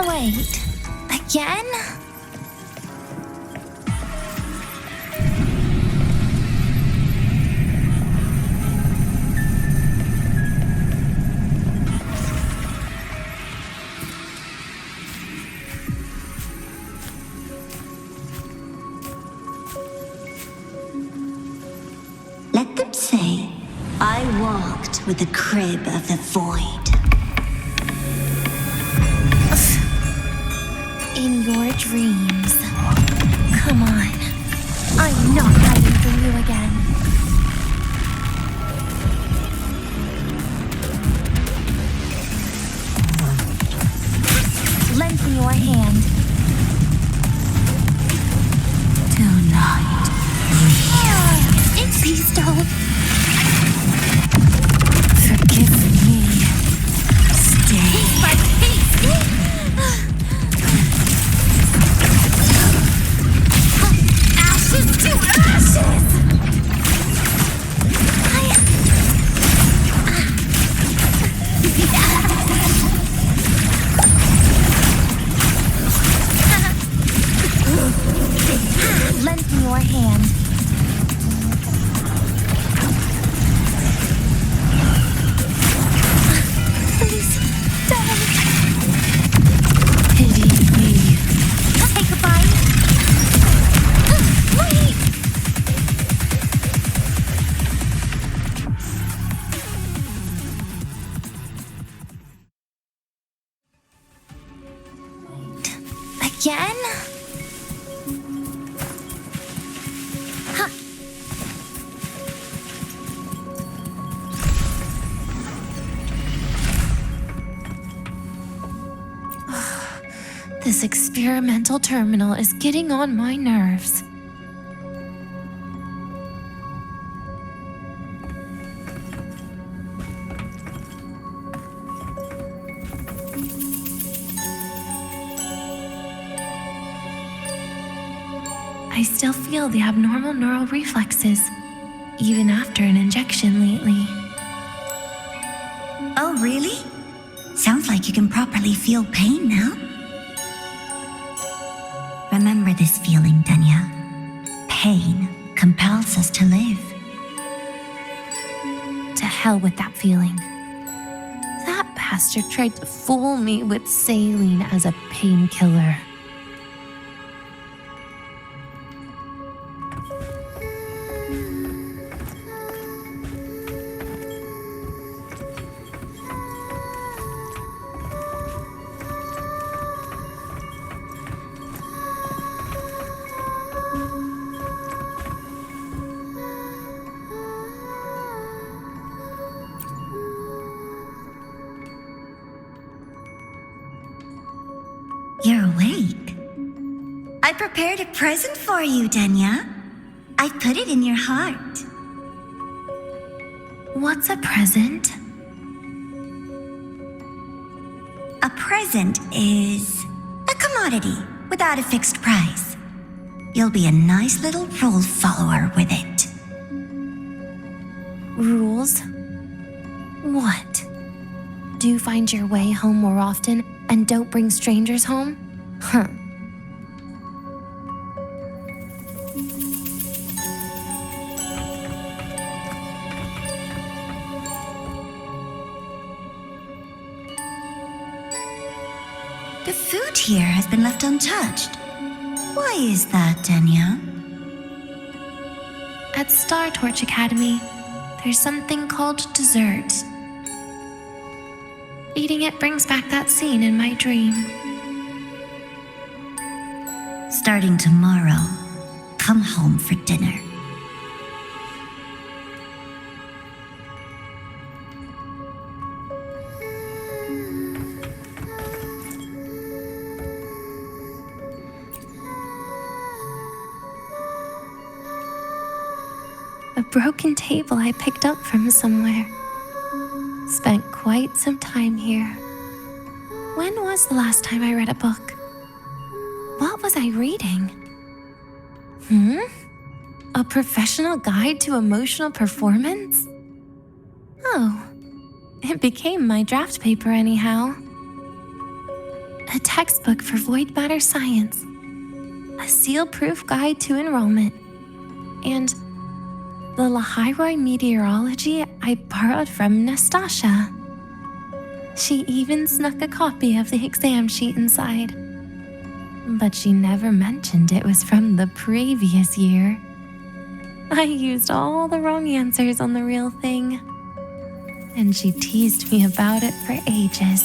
Wait, again? Let them say, I walked with the crib of the void. In your dreams. Come on. I'm not hiding from you again. lend me your hand. Please, don't. Pity me. Take a bite. Wait! Again? Huh. This experimental terminal is getting on my nerves. I still feel the abnormal neural reflexes, even after an injection lately. Oh, really? Sounds like you can properly feel pain now. Remember this feeling, Danya. Pain compels us to live. To hell with that feeling. That bastard tried to fool me with saline as a painkiller. You're awake. I prepared a present for you, Danya. I put it in your heart. What's a present? A present is a commodity without a fixed price. You'll be a nice little rule follower with it. Rules? What? Do you find your way home more often and don't bring strangers home? Huh. The food here has been left untouched. Why is that, Danya? At Star Torch Academy, there's something called dessert. Eating it brings back that scene in my dream. Starting tomorrow, come home for dinner. A broken table I picked up from somewhere. Spent quite some time here. When was the last time I read a book? What was I reading? A professional guide to emotional performance? Oh, it became my draft paper anyhow. A textbook for void matter science. A seal-proof guide to enrollment. And the Lahairoi meteorology I borrowed from Nastasha. She even snuck a copy of the exam sheet inside. But she never mentioned it was from the previous year. I used all the wrong answers on the real thing. And she teased me about it for ages.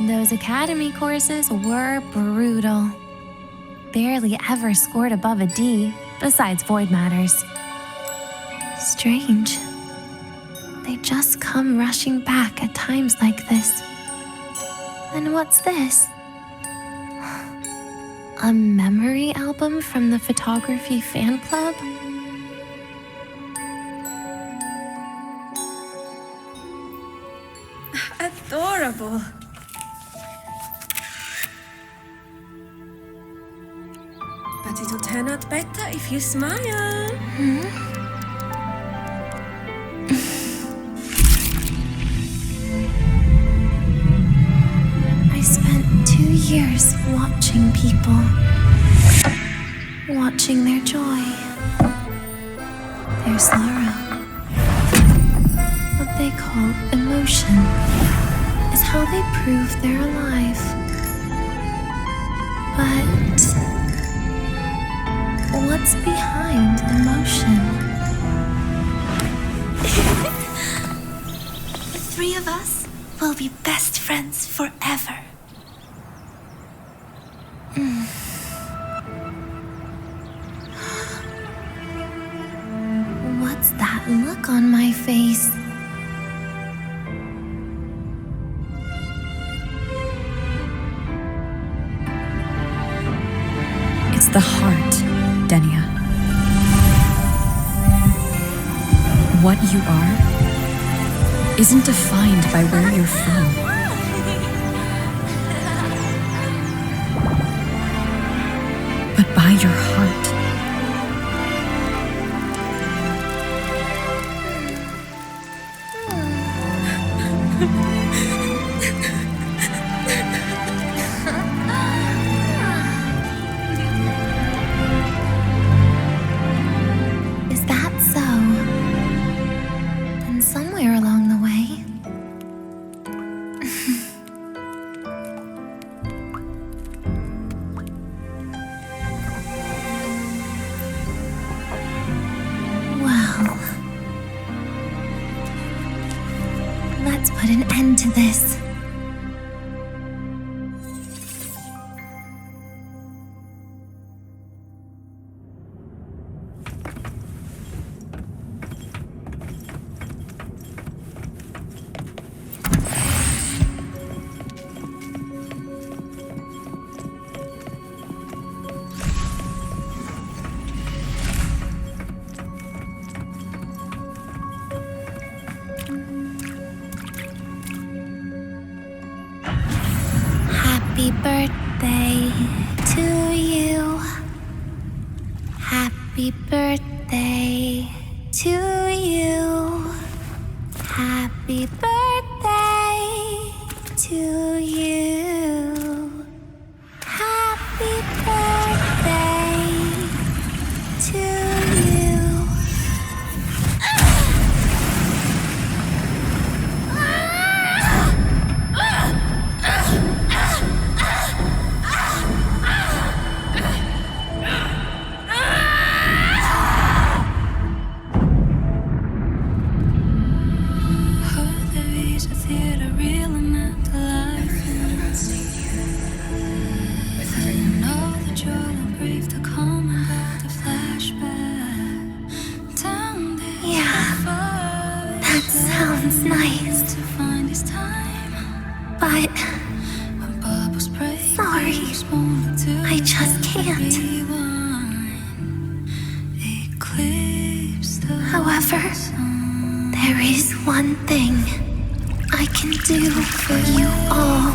Those academy courses were brutal. Barely ever scored above a D, besides void matters. Strange. They just come rushing back at times like this. And what's this? A memory album from the photography fan club? Adorable. But it'll turn out better if you smile. I spent 2 years watching people. watching their joy, their sorrow. What they call emotion is how they prove they're alive. But what's behind emotion? The three of us will be best friends forever. What's that look on my face? It's the heart, Denia. What you are isn't defined by where you're from, but by your heart. Is that so? Then somewhere along the way, well, let's put an end to this. Happy birthday to you. Happy birthday to you. Happy birthday to you. Happy birthday to you. Sounds nice. But sorry, I just can't. However, there is one thing I can do for you all.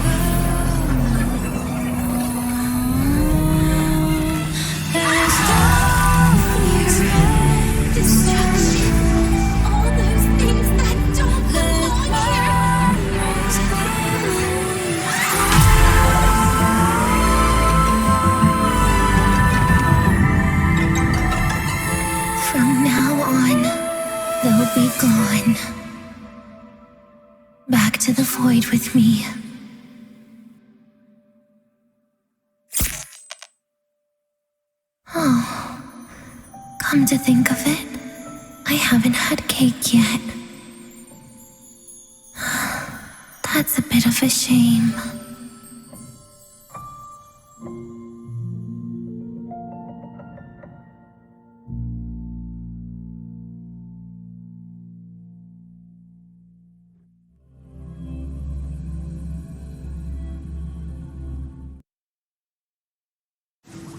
They'll be gone. Back to the void with me. Oh, come to think of it, I haven't had cake yet. That's a bit of a shame.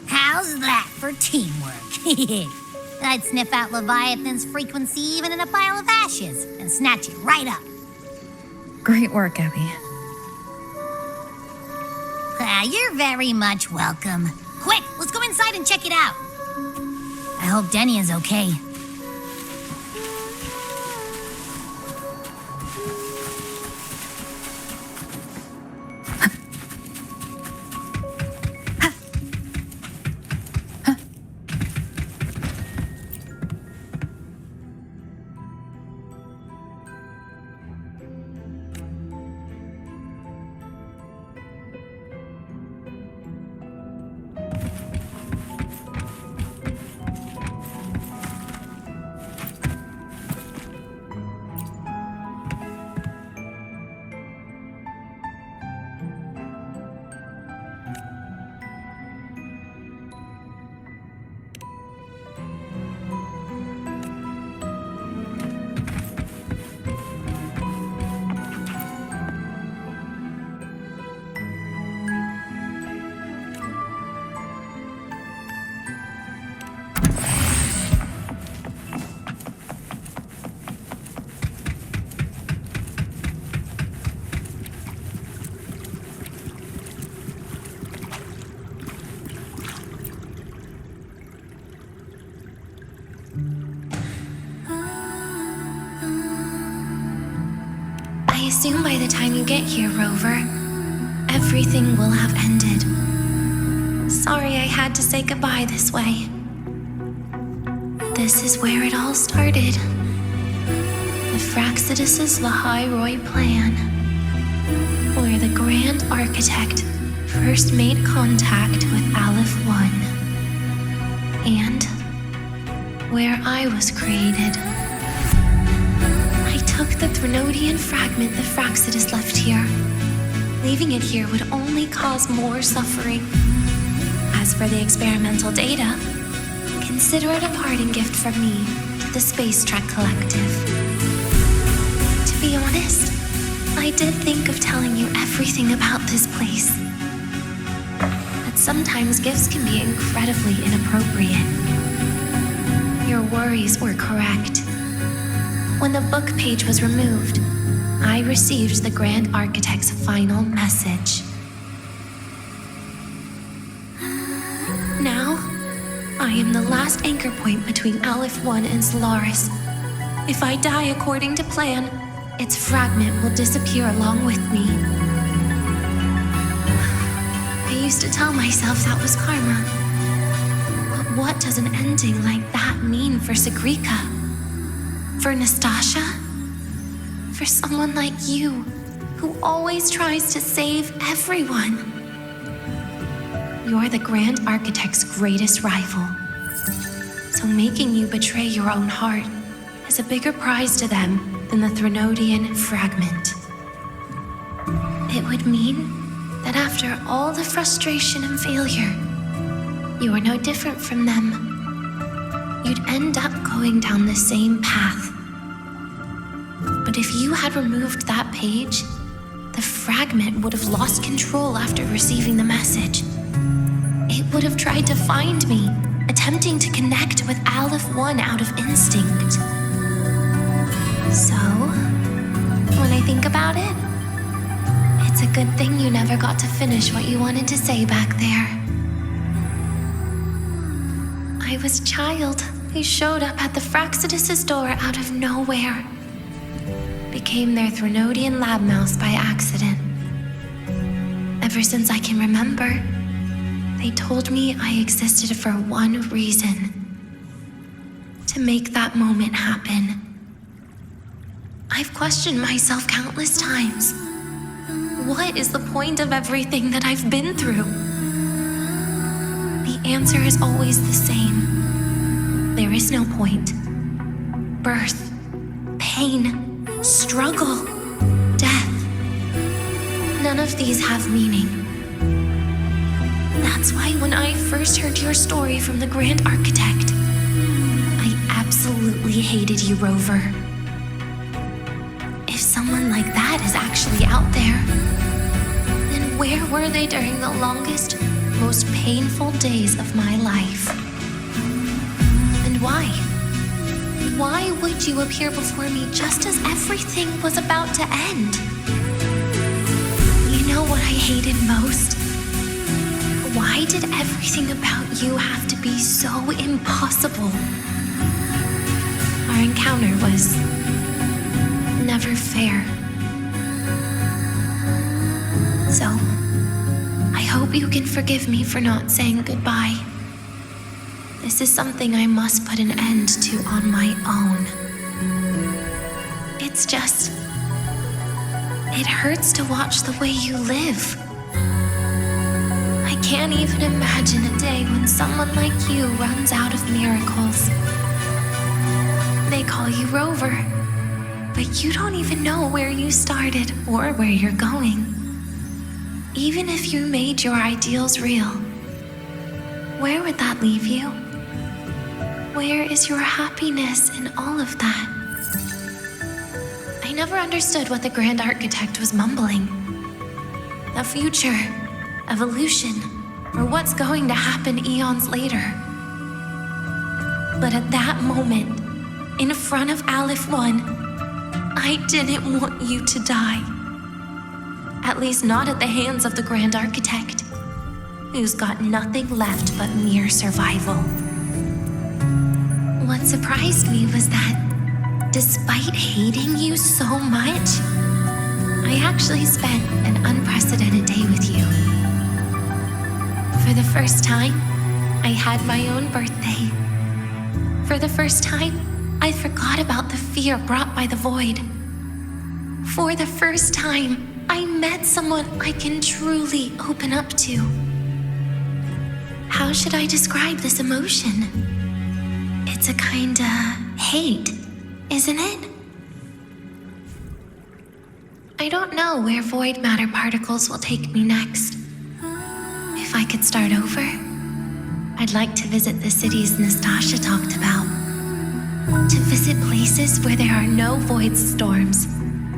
How's that for teamwork? I'd sniff out Leviathan's frequency even in a pile of ashes and snatch it right up. Great work, Abby. You're very much welcome. Quick, let's go inside and check it out. I hope Denny is okay. assume by the time you get here, Rover, everything will have ended. Sorry I had to say goodbye this way. This is where it all started. The Fraxidus' Lahairoi plan, where the Grand Architect first made contact with Aleph 1, and where I was created. I took the Threnodian fragment the Fraxidus left here. Leaving it here would only cause more suffering. As for the experimental data, consider it a parting gift from me to the Space Trek Collective. To be honest, I did think of telling you everything about this place. But sometimes gifts can be incredibly inappropriate. Your worries were correct. When the book page was removed, I received the Grand Architect's final message. Now, I am the last anchor point between Aleph 1 and Solaris. If I die according to plan, its fragment will disappear along with me. I used to tell myself that was karma. But what does an ending like that mean for Sigrika? For Nastasha? For someone like you, who always tries to save everyone? You're the Grand Architect's greatest rival. So making you betray your own heart is a bigger prize to them than the Threnodian fragment. It would mean that after all the frustration and failure, you are no different from them. You'd end up going down the same path. But if you had removed that page, the fragment would have lost control after receiving the message. It would have tried to find me, attempting to connect with Aleph 1 out of instinct. So, when I think about it, it's a good thing you never got to finish what you wanted to say back there. I was a child who showed up at the Fraxidus' door out of nowhere. Became their Threnodian lab mouse by accident. Ever since I can remember, they told me I existed for one reason: to make that moment happen. I've questioned myself countless times. What is the point of everything that I've been through? The answer is always the same. There is no point. Birth, pain, struggle, death. None of these have meaning. That's why when I first heard your story from the Grand Architect, I absolutely hated you, Rover. If someone like that is actually out there, then where were they during the longest, most painful days of my life? And why? Why would you appear before me just as everything was about to end? You know what I hated most? Why did everything about you have to be so impossible? Our encounter was never fair. So, I hope you can forgive me for not saying goodbye. This is something I must put an end to on my own. It's just, it hurts to watch the way you live. I can't even imagine a day when someone like you runs out of miracles. They call you Rover, but you don't even know where you started or where you're going. Even if you made your ideals real, where would that leave you? Where is your happiness in all of that? I never understood what the Grand Architect was mumbling. The future, evolution, or what's going to happen eons later. But at that moment, in front of Aleph 1, I didn't want you to die. At least not at the hands of the Grand Architect, who's got nothing left but mere survival. What surprised me was that, despite hating you so much, I actually spent an unprecedented day with you. For the first time, I had my own birthday. For the first time, I forgot about the fear brought by the void. For the first time, I met someone I can truly open up to. How should I describe this emotion? It's a kinda hate, isn't it? I don't know where void matter particles will take me next. If I could start over, I'd like to visit the cities Nastasha talked about. To visit places where there are no void storms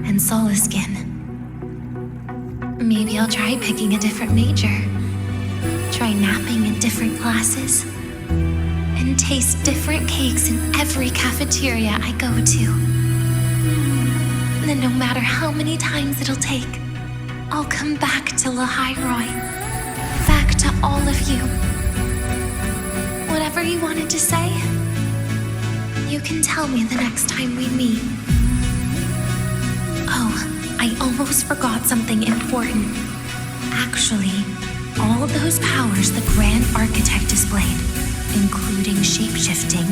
and Solaskin. Maybe I'll try picking a different major. Try napping in different classes. And taste different cakes in every cafeteria I go to. Then no matter how many times it'll take, I'll come back to Lahairoi. Back to all of you. Whatever you wanted to say, you can tell me the next time we meet. Oh, I almost forgot something important. Actually, all of those powers the Grand Architect displayed, including shapeshifting,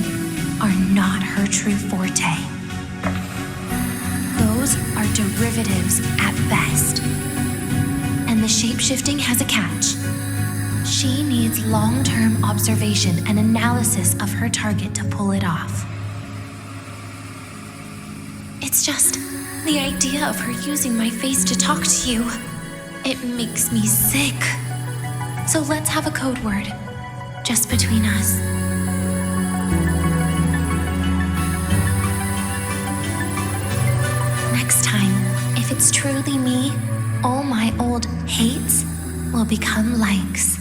are not her true forte. Those are derivatives at best. And the shapeshifting has a catch. She needs long-term observation and analysis of her target to pull it off. It's just the idea of her using my face to talk to you. It makes me sick. So let's have a code word, just between us. Next time, if it's truly me, all my old hates will become likes.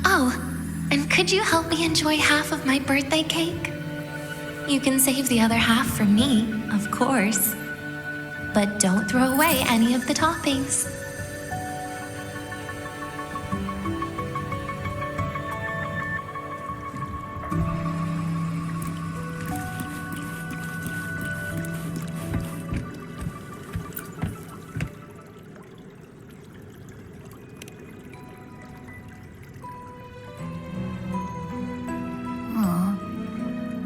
Oh, and could you help me enjoy half of my birthday cake? You can save the other half for me, of course. But don't throw away any of the toppings.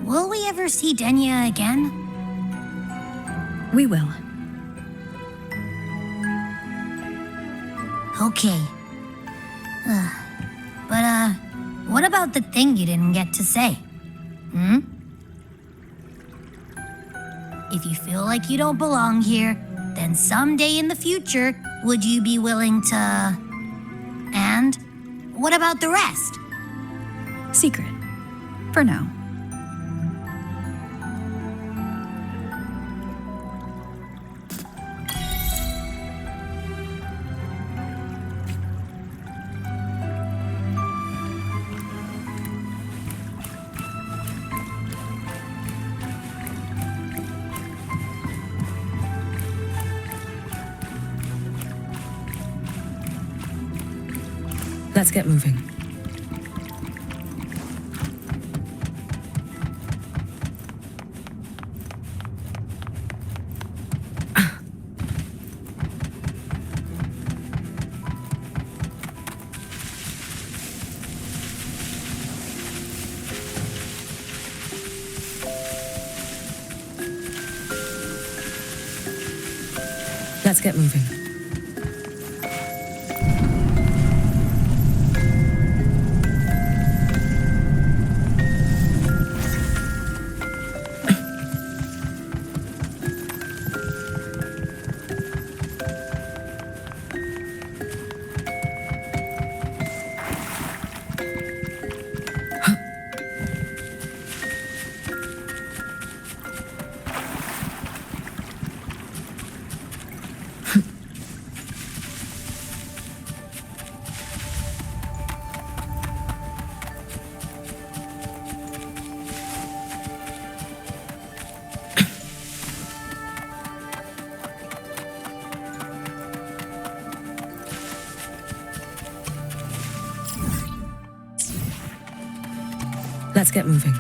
Will we ever see Denya again? We will. Okay. But, what about the thing you didn't get to say? If you feel like you don't belong here, then someday in the future, would you be willing to... And what about the rest? Secret. For now. Let's get moving. Let's get moving. Let's get moving.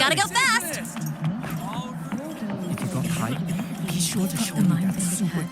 Gotta go fast! If you got time, be sure to show me that super.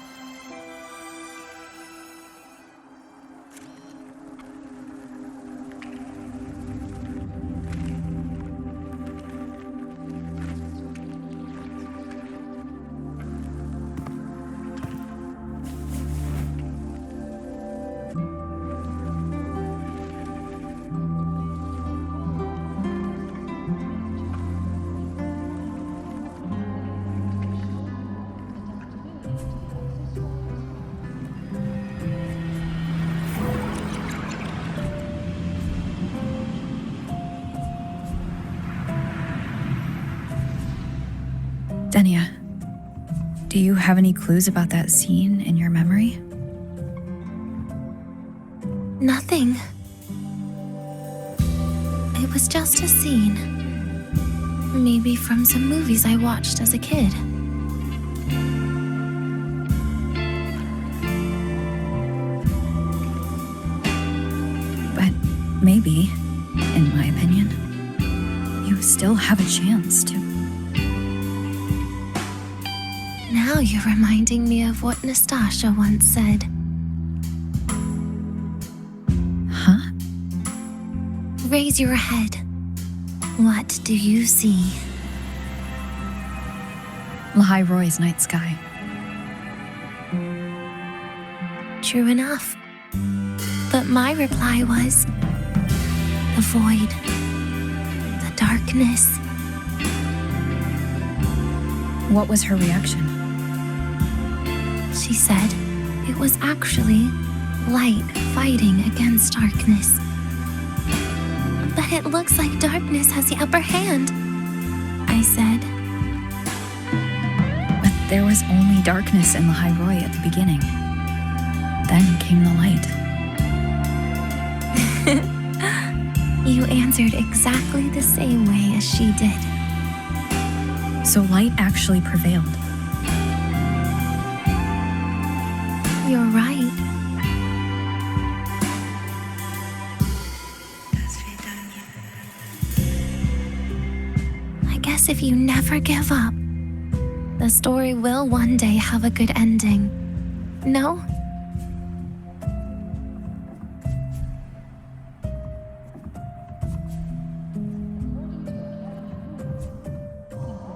Denia, do you have any clues about that scene in your memory? Nothing. It was just a scene. Maybe from some movies I watched as a kid. But maybe, in my opinion, you still have a chance to. Now you're reminding me of what Nastasha once said. Huh? Raise your head. What do you see? Lahai Roy's night sky. True enough. But my reply was the void, the darkness. What was her reaction? She said it was actually light fighting against darkness. But it looks like darkness has the upper hand, I said. But there was only darkness in Lahai Roy at the beginning. Then came the light. You answered exactly the same way as she did. So light actually prevailed. You're right. I guess if you never give up, the story will one day have a good ending. No?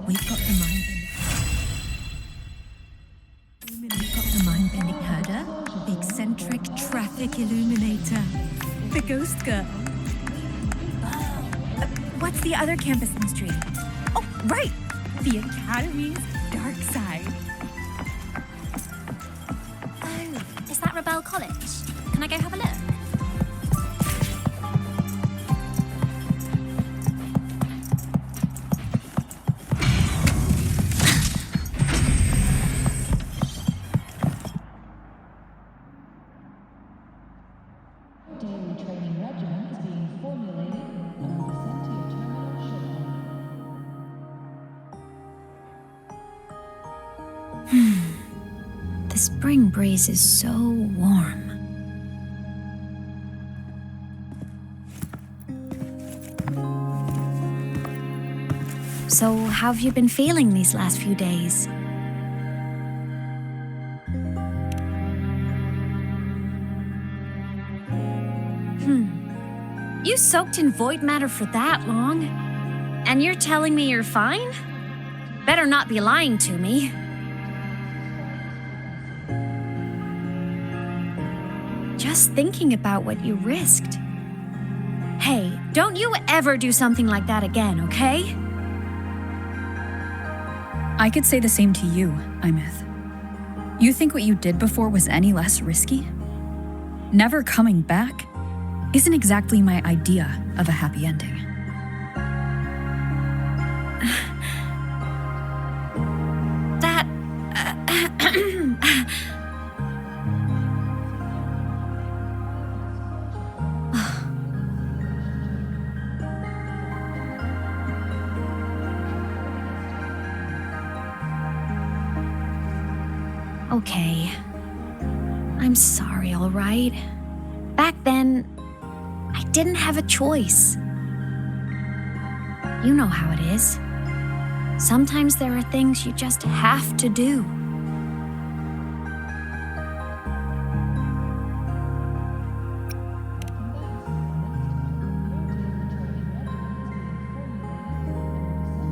We've got the mind-bending herder, the eccentric traffic illuminator, the ghost girl. What's the other campus mystery? Oh, right! The Academy's dark side. Oh, is that Rebel College? Can I go have a look? The spring breeze is so warm. So, how have you been feeling these last few days? You soaked in void matter for that long? And you're telling me you're fine? Better not be lying to me. Just thinking about what you risked. Hey, don't you ever do something like that again, okay? I could say the same to you, Aemeath. You think what you did before was any less risky? Never coming back isn't exactly my idea of a happy ending. That... Okay. I'm sorry, all right? Back then, I didn't have a choice. You know how it is. Sometimes there are things you just have to do.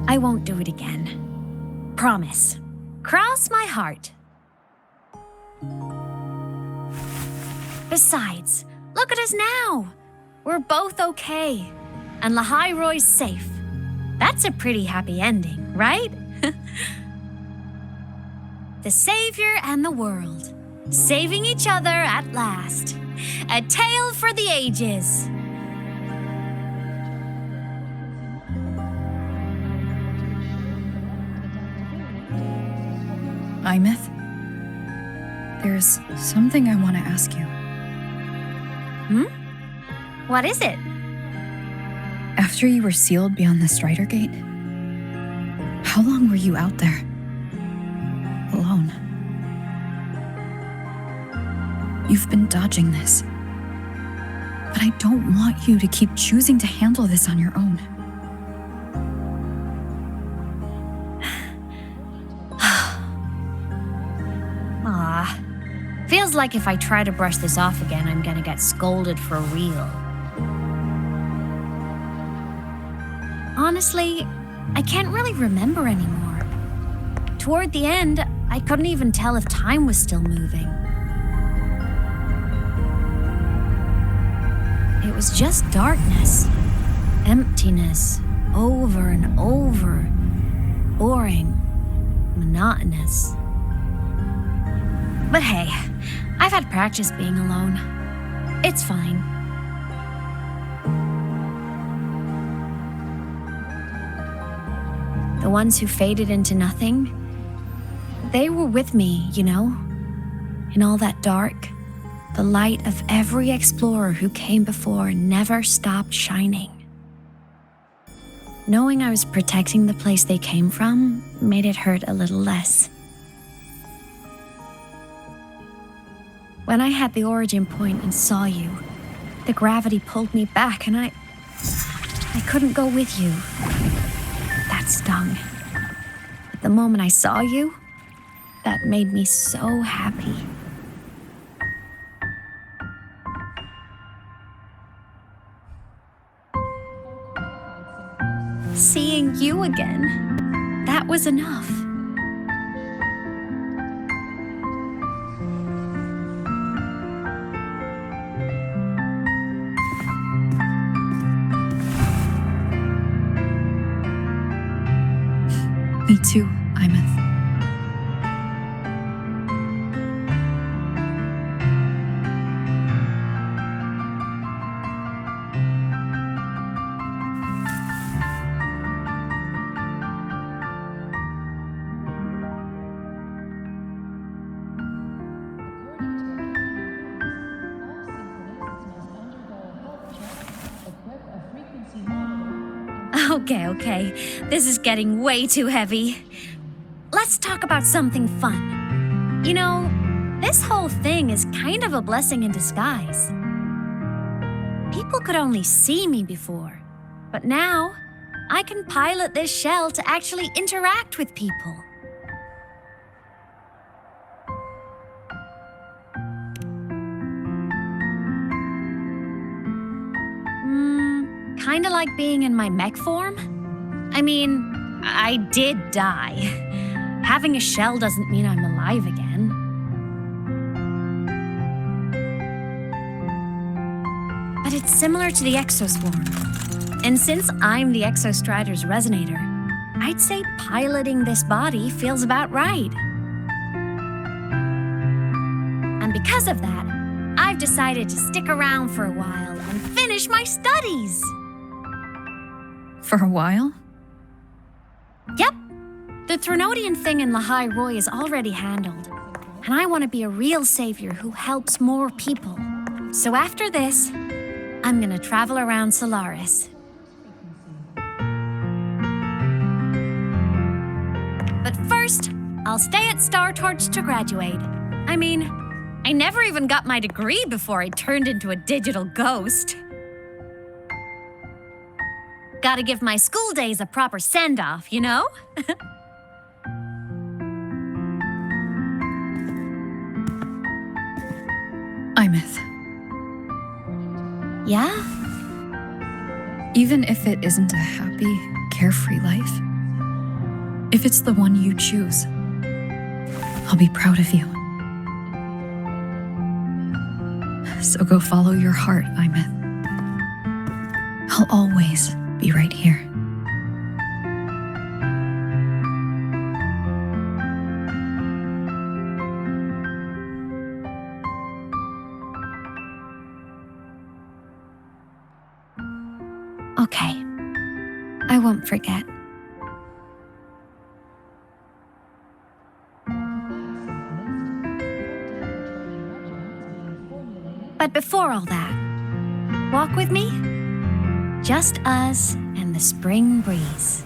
I won't do it again. Promise. Cross my heart. Besides, look at us now. We're both okay. And Lahai-Roy's safe. That's a pretty happy ending, right? The savior and the world. Saving each other at last. A tale for the ages. Aemeath, there's something I want to ask you. What is it? After you were sealed beyond the Strider Gate, how long were you out there? Alone. You've been dodging this. But I don't want you to keep choosing to handle this on your own. Feels like if I try to brush this off again, I'm gonna get scolded for real. Honestly, I can't really remember anymore. Toward the end, I couldn't even tell if time was still moving. It was just darkness, emptiness, over and over, boring, monotonous. But hey, I've had practice being alone. It's fine. The ones who faded into nothing, they were with me, you know? In all that dark, the light of every explorer who came before never stopped shining. Knowing I was protecting the place they came from made it hurt a little less. When I had the origin point and saw you, the gravity pulled me back and I couldn't go with you. That stung. But the moment I saw you, that made me so happy. Seeing you again, that was enough. Me too, Aemeath. Okay. This is getting way too heavy. Let's talk about something fun. You know, this whole thing is kind of a blessing in disguise. People could only see me before, but now I can pilot this shell to actually interact with people. Kinda like being in my mech form? I mean, I did die. Having a shell doesn't mean I'm alive again. But it's similar to the Exoswarm. And since I'm the Exostrider's resonator, I'd say piloting this body feels about right. And because of that, I've decided to stick around for a while and finish my studies. For a while? Yep. The Threnodian thing in Lahai-Roy is already handled, and I want to be a real savior who helps more people. So after this, I'm gonna travel around Solaris. But first, I'll stay at Star Torch to graduate. I mean, I never even got my degree before I turned into a digital ghost. Gotta give my school days a proper send-off, you know? Aemeath. Yeah? Even if it isn't a happy, carefree life, if it's the one you choose, I'll be proud of you. So go follow your heart, Aemeath. I'll always be right here. Okay. I won't forget. But before all that, walk with me? Just us and the spring breeze.